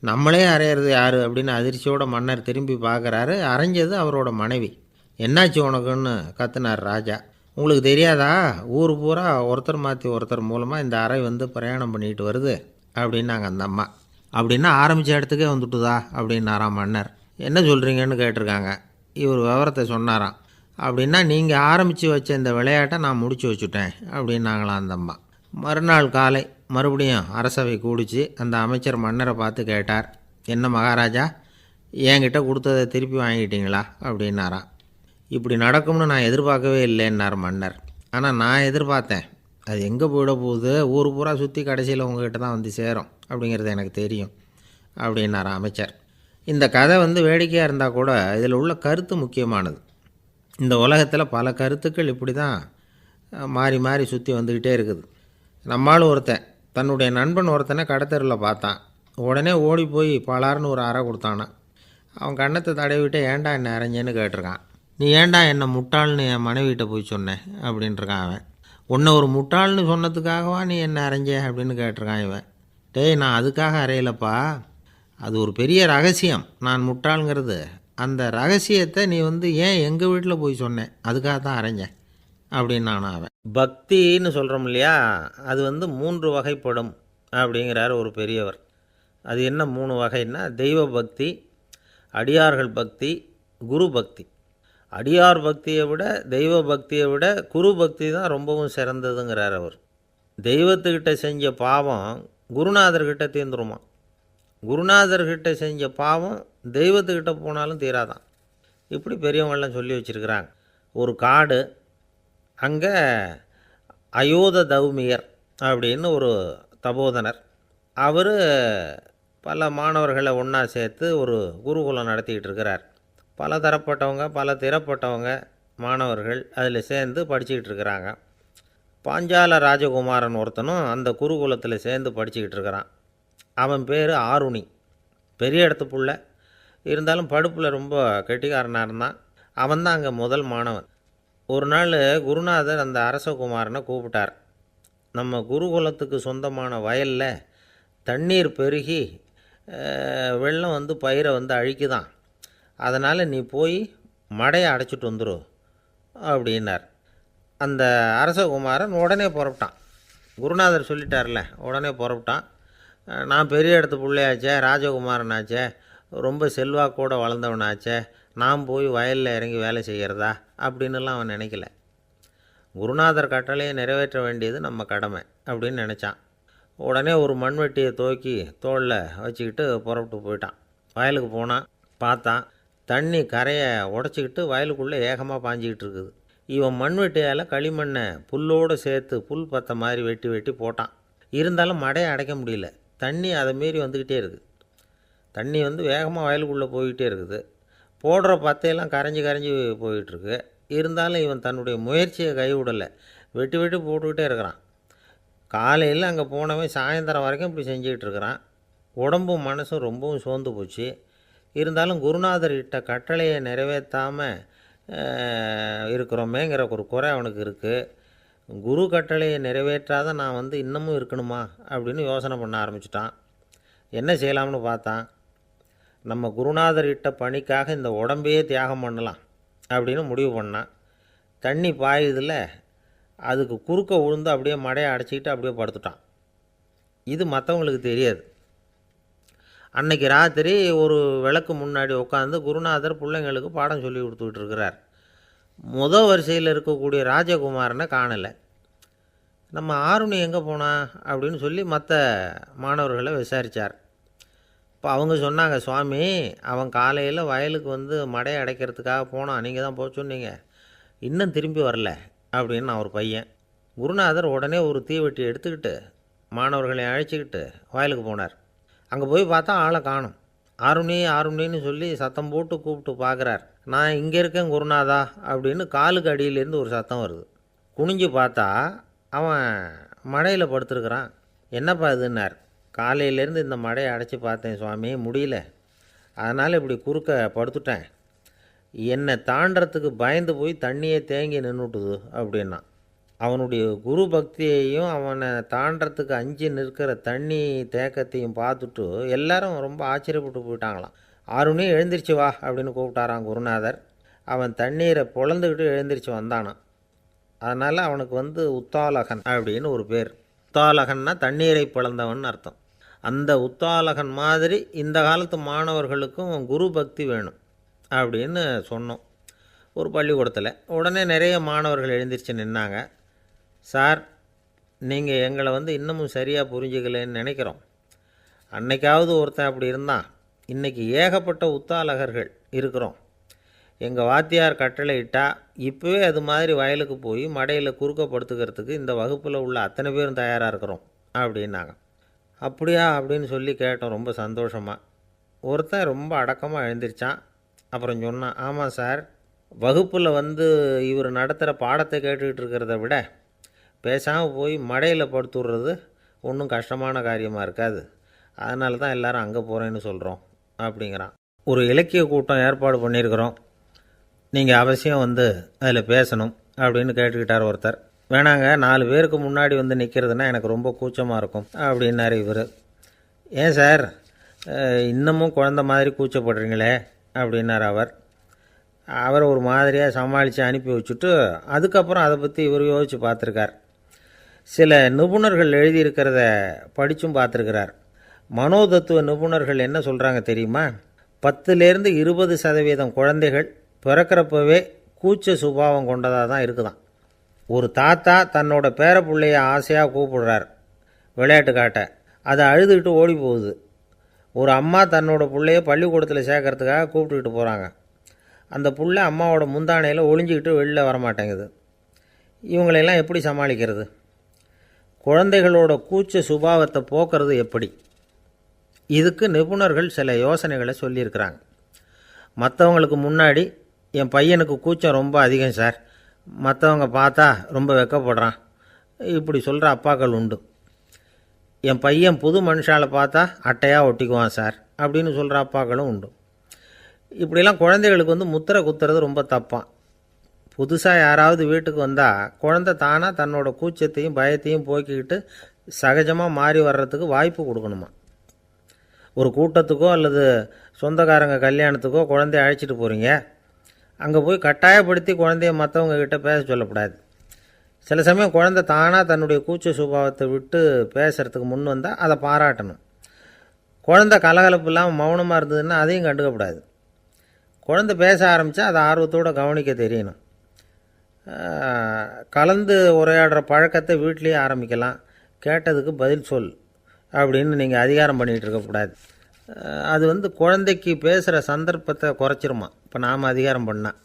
நம்மளே அரையிறது யார் அப்படின்னு அதிர்ச்சியோட மன்னர் திரும்பி பார்க்குறாரு. அரைஞ்சது அவரோட மனைவி. என்னாச்சு உனக்குன்னு கத்துனார் ராஜா. உங்களுக்கு தெரியாதா, ஊர் பூரா ஒருத்தர் மாற்றி ஒருத்தர் மூலமாக இந்த அறை வந்து பிரயாணம் பண்ணிட்டு வருது அப்படின்னாங்க அந்த அம்மா. அப்படின்னா ஆரம்பித்த இடத்துக்கே வந்துட்டுதா அப்படின்னாராம் மன்னர். என்ன சொல்கிறீங்கன்னு கேட்டிருக்காங்க. இவர் விவரத்தை சொன்னாராம். அப்படின்னா நீங்கள் ஆரம்பித்து வச்ச இந்த விளையாட்டை நான் முடிச்சு வச்சுட்டேன் அப்படின்னாங்களாம் அந்த அம்மா. மறுநாள் காலை மறுபடியும் அரசவை கூடிச்சு அந்த அமைச்சர் மன்னரை பார்த்து கேட்டார், என்ன மகாராஜா, என்கிட்ட கொடுத்ததை திருப்பி வாங்கிட்டீங்களா அப்படின்னாராம். இப்படி நடக்கும்னு நான் எதிர்பார்க்கவே இல்லைன்னார் மன்னர். ஆனால் நான் எதிர்பார்த்தேன், அது எங்கே போயிட போகுது, ஊர் பூரா சுற்றி கடைசியில் உங்ககிட்ட தான் வந்து சேரும் அப்படிங்கிறது எனக்கு தெரியும் அப்படின்னாராம் அமைச்சர். இந்த கதை வந்து வேடிக்கையாக இருந்தால் கூட இதில் உள்ள கருத்து முக்கியமானது. இந்த உலகத்தில் பல கருத்துக்கள் இப்படி தான் மாறி மாறி சுற்றி வந்துக்கிட்டே இருக்குது. நம்மளும் ஒருத்தன் தன்னுடைய நண்பன் ஒருத்தனை கடத்தரில் பார்த்தான். உடனே ஓடி போய் பலார்னு ஒரு அறை கொடுத்தானான். அவன் கன்னத்தை தடவிட்டு ஏன்டா என்னை அரைஞ்சேன்னு கேட்டிருக்கான். நீ ஏன்டா என்னை முட்டாள்னு என் மனைவிட்ட போய் சொன்னேன் அப்படின்ட்டுருக்கான் அவன். உன்னை ஒரு முட்டாள்னு சொன்னதுக்காகவா நீ என்னை அரைஞ்சே அப்படின்னு கேட்டிருக்கான் இவன். டேய், நான் அதுக்காக அறையலப்பா, அது ஒரு பெரிய ரகசியம், நான் முட்டாளுங்கிறது. அந்த ரகசியத்தை நீ வந்து ஏன் எங்கள் வீட்டில் போய் சொன்னேன், அதுக்காக தான் அரைஞ்சேன் அப்படின்னு நான் அவன். பக்தின்னு சொல்கிறோம் இல்லையா, அது வந்து 3 வகைப்படும் அப்படிங்கிறார் ஒரு பெரியவர். அது என்ன 3 வகைன்னா, தெய்வ பக்தி, அடியார்கள் பக்தி, குரு பக்தி. அடியார் பக்தியை விட தெய்வ பக்தியை விட குரு பக்தி தான் ரொம்பவும் சிறந்ததுங்கிறார் அவர். தெய்வத்துக்கிட்ட செஞ்ச பாவம் குருநாதர்கிட்ட தீர்ந்துருமா, குருநாதர்கிட்ட செஞ்ச பாவம் தெய்வத்துக்கிட்ட போனாலும் தீராதான். இப்படி பெரியவங்களாம் சொல்லி வச்சுருக்கிறாங்க. ஒரு காடு, அங்கே அயோத தௌமியர் அப்படின்னு ஒரு தபோதனர். அவர் பல மாணவர்களை ஒன்றா சேர்த்து ஒரு குருகுலம் நடத்திக்கிட்டு இருக்கிறார். பல தரப்பட்டவங்க பல திறப்பட்டவங்க மாணவர்கள் அதில் சேர்ந்து படிச்சுக்கிட்டு இருக்கிறாங்க. பாஞ்சால ராஜகுமாரன் ஒருத்தனும் அந்த குருகுலத்தில் சேர்ந்து படிச்சுக்கிட்டு இருக்கிறான். அவன் பேர் ஆருணி. பெரிய இடத்து புள்ள, இருந்தாலும் படுப்பில் ரொம்ப கெட்டிக்காரனாக இருந்தான். அவன் தான் அங்கே முதல் மாணவன். ஒரு நாள் குருநாதர் அந்த அரசகுமாரனை கூப்பிட்டார். நம்ம குருகுலத்துக்கு சொந்தமான வயலில் தண்ணீர் பெருகி வெள்ளம் வந்து பயிரை வந்து அழிக்குதான், அதனால் நீ போய் மடையை அடைச்சிட்டு வந்துரு அப்படின்னார். அந்த அரசகுமாரன் உடனே புறப்பட்டான். குருநாதர் சொல்லிட்டார்ல, உடனே புறப்பட்டான். நான் பெரிய இடத்து பிள்ளையாச்சே, ராஜகுமாரனாச்சே, ரொம்ப செல்வாக்கூட வளர்ந்தவனாச்சே, நான் போய் வயலில் இறங்கி வேலை செய்கிறதா அப்படின்னுலாம் அவன் நினைக்கல. குருநாதர் கட்டளையை நிறைவேற்ற வேண்டியது நம்ம கடமை அப்படின்னு நினச்சான். உடனே ஒரு மண்வெட்டியை தூக்கி தோளில் வச்சுக்கிட்டு புறப்பட்டு போயிட்டான். வயலுக்கு போனான். பார்த்தான், தண்ணி கரையை உடச்சிக்கிட்டு வயலுக்குள்ளே ஏகமாக பாஞ்சிக்கிட்டு இருக்குது. இவன் மண்வெட்டியால் களிமண்ணை புல்லோடு சேர்த்து புல் பற்ற மாதிரி வெட்டி வெட்டி போட்டான். இருந்தாலும் மடையை அடைக்க முடியல. தண்ணி அதை மீறி வந்துக்கிட்டே இருக்குது. தண்ணி வேகமாக வயலுக்குள்ளே போய்கிட்டே இருக்குது. போடுற பத்தையெல்லாம் கரைஞ்சி கரைஞ்சி போயிட்டுருக்கு. இருந்தாலும் இவன் தன்னுடைய முயற்சியை கைவிடலை. வெட்டி வெட்டி போட்டுக்கிட்டே இருக்கிறான். காலையில் அங்கே போனவன் சாயந்தரம் வரைக்கும் இப்படி செஞ்சுக்கிட்டு இருக்கிறான். உடம்பும் மனசும் ரொம்பவும் சோர்ந்து போச்சு. இருந்தாலும் குருநாதர் இட்ட கட்டளையை நிறைவேற்றாமல் இருக்கிறோமேங்கிற ஒரு குறை அவனுக்கு இருக்குது. குரு கட்டளையை நிறைவேற்றாத நான் இன்னமும் இருக்கணுமா அப்படின்னு யோசனை பண்ண ஆரம்பிச்சிட்டான். என்ன செய்யலாம்னு பார்த்தான். நம்ம குருநாதர் இட்ட பணிக்காக இந்த உடம்பையே தியாகம் பண்ணலாம் அப்படின்னு முடிவு பண்ணான். தண்ணி பாயுதில் அதுக்கு குறுக்க விழுந்து அப்படியே மடையை அடைச்சிக்கிட்டு அப்படியே படுத்துட்டான். இது மற்றவங்களுக்கு தெரியாது. அன்னைக்கு ராத்திரி ஒரு விளக்கு முன்னாடி உட்காந்து குருநாதர் பிள்ளைங்களுக்கு பாடம் சொல்லி கொடுத்துக்கிட்டு இருக்கிறார். முதல் வரிசையில் இருக்கக்கூடிய ராஜகுமாரனை காணலை. நம்ம ஆருணி எங்கே போனா அப்படின்னு சொல்லி மற்ற மாணவர்களை விசாரித்தார். இப்போ அவங்க சொன்னாங்க, சுவாமி அவன் காலையில் வயலுக்கு மடையை அடைக்கிறதுக்காக போனான், நீங்கள் தான் போக சொன்னீங்க, இன்னும் திரும்பி வரல அப்படின்னு அவர் பையன். குருநாதர் உடனே ஒரு தீவெட்டி எடுத்துக்கிட்டு மாணவர்களை அழைச்சிக்கிட்டு வயலுக்கு போனார். அங்கே போய் பார்த்தா ஆளை காணும். ஆருணி ஆருணின்னு சொல்லி சத்தம் போட்டு கூப்பிட்டு பார்க்குறார். நான் இங்கே இருக்கேன் குருநாதா அப்படின்னு காலுக்கு அடியிலேருந்து ஒரு சத்தம் வருது. குனிஞ்சு பார்த்தா அவன் மடையில் படுத்துருக்குறான். என்னப்பா இதுன்னார். காலையிலேருந்து இந்த மடையை அடைச்சி பார்த்தேன் சுவாமி, முடியல, அதனால் இப்படி குறுக்க படுத்துட்டேன். என்னை தாண்டறதுக்கு பயந்து போய் தண்ணியை தேங்கி நின்றுட்டுது அப்படின்னா. அவனுடைய குரு பக்தியையும் அவனை தாண்டறதுக்கு அஞ்சு நிற்கிற தண்ணி தேக்கத்தையும் பார்த்துட்டு எல்லாரும் ரொம்ப ஆச்சரியப்பட்டு போயிட்டாங்களாம். ஆருணி எழுந்திரிச்சு வா அப்படின்னு கூப்பிட்டாரான் குருநாதர். அவன் தண்ணீரை பொழந்துக்கிட்டு எழுந்திரிச்சு வந்தானான். அதனால் அவனுக்கு உத்தாலகன் அப்படின்னு ஒரு பேர். உத்தாலகன்னா தண்ணீரை பிளந்தவன் அர்த்தம். அந்த உத்தாலகன் மாதிரி இந்த காலத்து மாணவர்களுக்கும் குரு பக்தி வேணும் அப்படின்னு சொன்னோம் ஒரு பள்ளிக்கூடத்தில். உடனே நிறைய மாணவர்கள் எழுந்திரிச்சு நின்னாங்க. சார், நீங்கள் எங்களை இன்னமும் சரியாக புரிஞ்சுக்கலன்னு நினைக்கிறோம். அன்னைக்காவது ஒருத்தன் அப்படி இருந்தான், இன்றைக்கி ஏகப்பட்ட உத்தாலகர்கள் இருக்கிறோம். எங்கள் வாத்தியார் கட்டளை இட்டால் இப்போவே அது மாதிரி வயலுக்கு போய் மடையில் குறுக்கப்படுத்துக்கிறதுக்கு இந்த வகுப்பில் உள்ள அத்தனை பேரும் தயாராக இருக்கிறோம் அப்படின்னாங்க. அப்படியா அப்படின்னு சொல்லி கேட்டோம் ரொம்ப சந்தோஷமாக. ஒருத்தன் ரொம்ப அடக்கமாக எழுந்திரிச்சான். அப்புறம் சொன்னான், ஆமாம் சார், வகுப்பில் இவர் நடத்துகிற பாடத்தை கேட்டுக்கிட்டு இருக்கிறத விட பேசாமல் போய் மடையில் படுத்துடுறது ஒன்றும் கஷ்டமான காரியமாக இருக்காது. அதனால தான் எல்லோரும் அங்கே போகிறேன்னு சொல்கிறோம் அப்படிங்கிறான். ஒரு இலக்கிய கூட்டம் ஏற்பாடு பண்ணியிருக்கிறோம், நீங்கள் அவசியம் அதில் பேசணும் அப்படின்னு கேட்டுக்கிட்டார் ஒருத்தர். வேணாங்க, 4 பேருக்கு முன்னாடி நிற்கிறதுனா எனக்கு ரொம்ப கூச்சமாக இருக்கும் அப்படின்னாரு இவர். ஏன் சார் இன்னமும் குழந்த மாதிரி கூச்சப்படுறீங்களே அப்படின்னார் அவர். அவரை ஒரு மாதிரியாக சமாளித்து அனுப்பி வச்சுட்டு அதுக்கப்புறம் அதை பற்றி இவர் யோசித்து பார்த்துருக்கார். சில நிபுணர்கள் எழுதியிருக்கிறத படித்தும் பார்த்துருக்கிறார். மனோதத்துவ நிபுணர்கள் என்ன சொல்கிறாங்க தெரியுமா? 10லேருந்து 20% குழந்தைகள் பிறக்கிறப்பவே கூச்ச சுபாவம் கொண்டதாக தான் இருக்குதான். ஒரு தாத்தா தன்னோட பேர பிள்ளைய ஆசையாக கூப்பிடுறார் விளையாட்டு காட்ட, அதை அழுதுகிட்டு ஓடி போகுது. ஒரு அம்மா தன்னோட பிள்ளைய பள்ளிக்கூடத்தில் சேர்க்கறதுக்காக கூப்பிட்டுக்கிட்டு போகிறாங்க. அந்த புள்ள அம்மாவோட முந்தானையில் ஒளிஞ்சிக்கிட்டு வெளில வரமாட்டேங்குது. இவங்களையெல்லாம் எப்படி சமாளிக்கிறது? குழந்தைகளோட கூச்ச சுபாவத்தை போக்குறது எப்படி? இதுக்கு நிபுணர்கள் சில யோசனைகளை சொல்லியிருக்கிறாங்க. மற்றவங்களுக்கு முன்னாடி என் பையனுக்கு கூச்சம் ரொம்ப அதிகம் சார், மற்றவங்க பார்த்தா ரொம்ப வெக்கப்படுறான், இப்படி சொல்கிற அப்பாக்கள் உண்டு. என் பையன் புது மனுஷாலை பார்த்தா அட்டையாக ஒட்டிக்குவான் சார் அப்படின்னு சொல்கிற அப்பாக்களும் உண்டு. இப்படிலாம் குழந்தைகளுக்கு முத்திரை குத்துறது ரொம்ப தப்பான். புதுசாக யாராவது வீட்டுக்கு வந்தால் குழந்தை தானாக தன்னோட கூச்சத்தையும் பயத்தையும் போக்கிக்கிட்டு சகஜமாக மாறி வர்றதுக்கு வாய்ப்பு கொடுக்கணுமா. ஒரு கூட்டத்துக்கோ அல்லது சொந்தக்காரங்க கல்யாணத்துக்கோ குழந்தைய அழைச்சிட்டு போகிறீங்க, அங்கே போய் கட்டாயப்படுத்தி குழந்தைய மற்றவங்க கிட்ட பேச சொல்லக்கூடாது. சில சமயம் குழந்தை தானாக தன்னுடைய கூச்ச சுபாவத்தை விட்டு பேசுகிறதுக்கு முன் வந்தால் அதை பாராட்டணும். குழந்தை கலகலப்பு இல்லாமல் மௌனமாக இருந்ததுன்னா அதையும் கண்டுக்கக்கூடாது. குழந்தை பேச ஆரம்பித்தா அதை ஆர்வத்தோடு கவனிக்க தெரியணும். கலந்து உரையாடுற பழக்கத்தை வீட்லேயே ஆரம்பிக்கலாம். கேட்டதுக்கு பதில் சொல் அப்படின்னு நீங்கள் அதிகாரம் பண்ணிகிட்டு இருக்கக்கூடாது. அது குழந்தைக்கு பேசுகிற சந்தர்ப்பத்தை குறைச்சிருமா. இப்போ நாம் அதிகாரம் பண்ணால்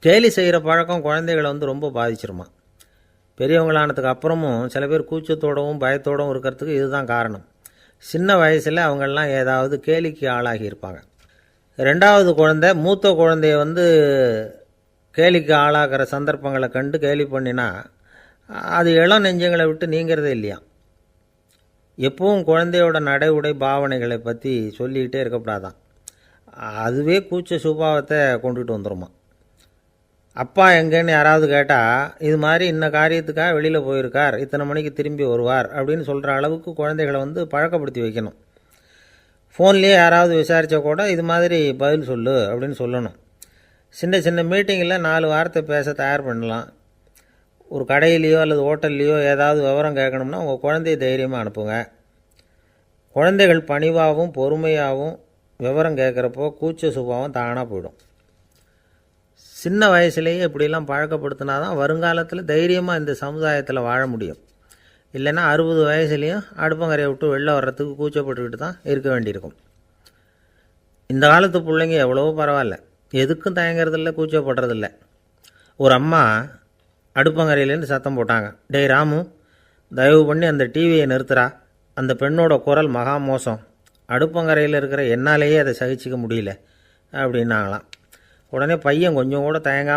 கேலி செய்கிற பழக்கம் குழந்தைகளை ரொம்ப பாதிச்சிருமா. பெரியவங்களானதுக்கு அப்புறமும் சில பேர் கூச்சத்தோடவும் பயத்தோடவும் இருக்கிறதுக்கு இதுதான் காரணம். சின்ன வயசில் அவங்கெல்லாம் ஏதாவது கேலிக்கு ஆளாகி இருப்பாங்க. ரெண்டாவது குழந்தை மூத்த குழந்தைய கேலிக்கு ஆளாகிற சந்தர்ப்பங்களை கண்டு கேலி பண்ணினா அது இளம் நெஞ்சங்களை விட்டு நீங்கிறதே இல்லையா. எப்பவும் குழந்தையோட நடை உடை பாவனைகளை பற்றி சொல்லிக்கிட்டே இருக்கக்கூடாதான். அதுவே கூச்ச சுபாவத்தை கொண்டுட்டு வந்துடுமா. அப்பா எங்கேன்னு யாராவது கேட்டால் இது மாதிரி இன்ன காரியத்துக்காக வெளியில் போயிருக்கார், இத்தனை மணிக்கு திரும்பி வருவார் அப்படின்னு சொல்கிற அளவுக்கு குழந்தைகளை பழக்கப்படுத்தி வைக்கணும். ஃபோன்லேயே யாராவது விசாரித்தா கூட இது மாதிரி பதில் சொல்லு அப்படின்னு சொல்லணும். சின்ன சின்ன மீட்டிங்கில் 4 வார்த்தை பேச தயார் பண்ணலாம். ஒரு கடையிலையோ அல்லது ஹோட்டல்லையோ ஏதாவது விவரம் கேட்கணும்னா உங்கள் குழந்தைய தைரியமாக அனுப்புங்க. குழந்தைகள் பணிவாகவும் பொறுமையாகவும் விவரம் கேட்குறப்போ கூச்ச சுபாவம் தானாக போயிடும். சின்ன வயசுலேயே இப்படிலாம் பழக்கப்படுத்தினா தான் வருங்காலத்தில் தைரியமாக இந்த சமுதாயத்தில் வாழ முடியும். இல்லைன்னா 60 வயசுலேயும் அடுப்பங்கரையை விட்டு வெளில வர்றதுக்கு கூச்சப்பட்டுக்கிட்டு தான் இருக்க வேண்டியிருக்கும். இந்த காலத்து பிள்ளைங்க எவ்வளவோ பரவாயில்ல, எதுக்கும் தயங்குறதில்ல, கூச்சப்படுறதில்ல. ஒரு அம்மா அடுப்பங்கரையிலேருந்து சத்தம் போட்டாங்க, டேய் ராமு, தயவு பண்ணி அந்த டிவியை நிறுத்துறா, அந்த பெண்ணோட குரல் மகா மோசம், அடுப்பங்கரையில் இருக்கிற என்னாலேயே அதை சகிச்சிக்க முடியல அப்படின்னாங்களாம். உடனே பையன் கொஞ்சம் கூட தயங்காம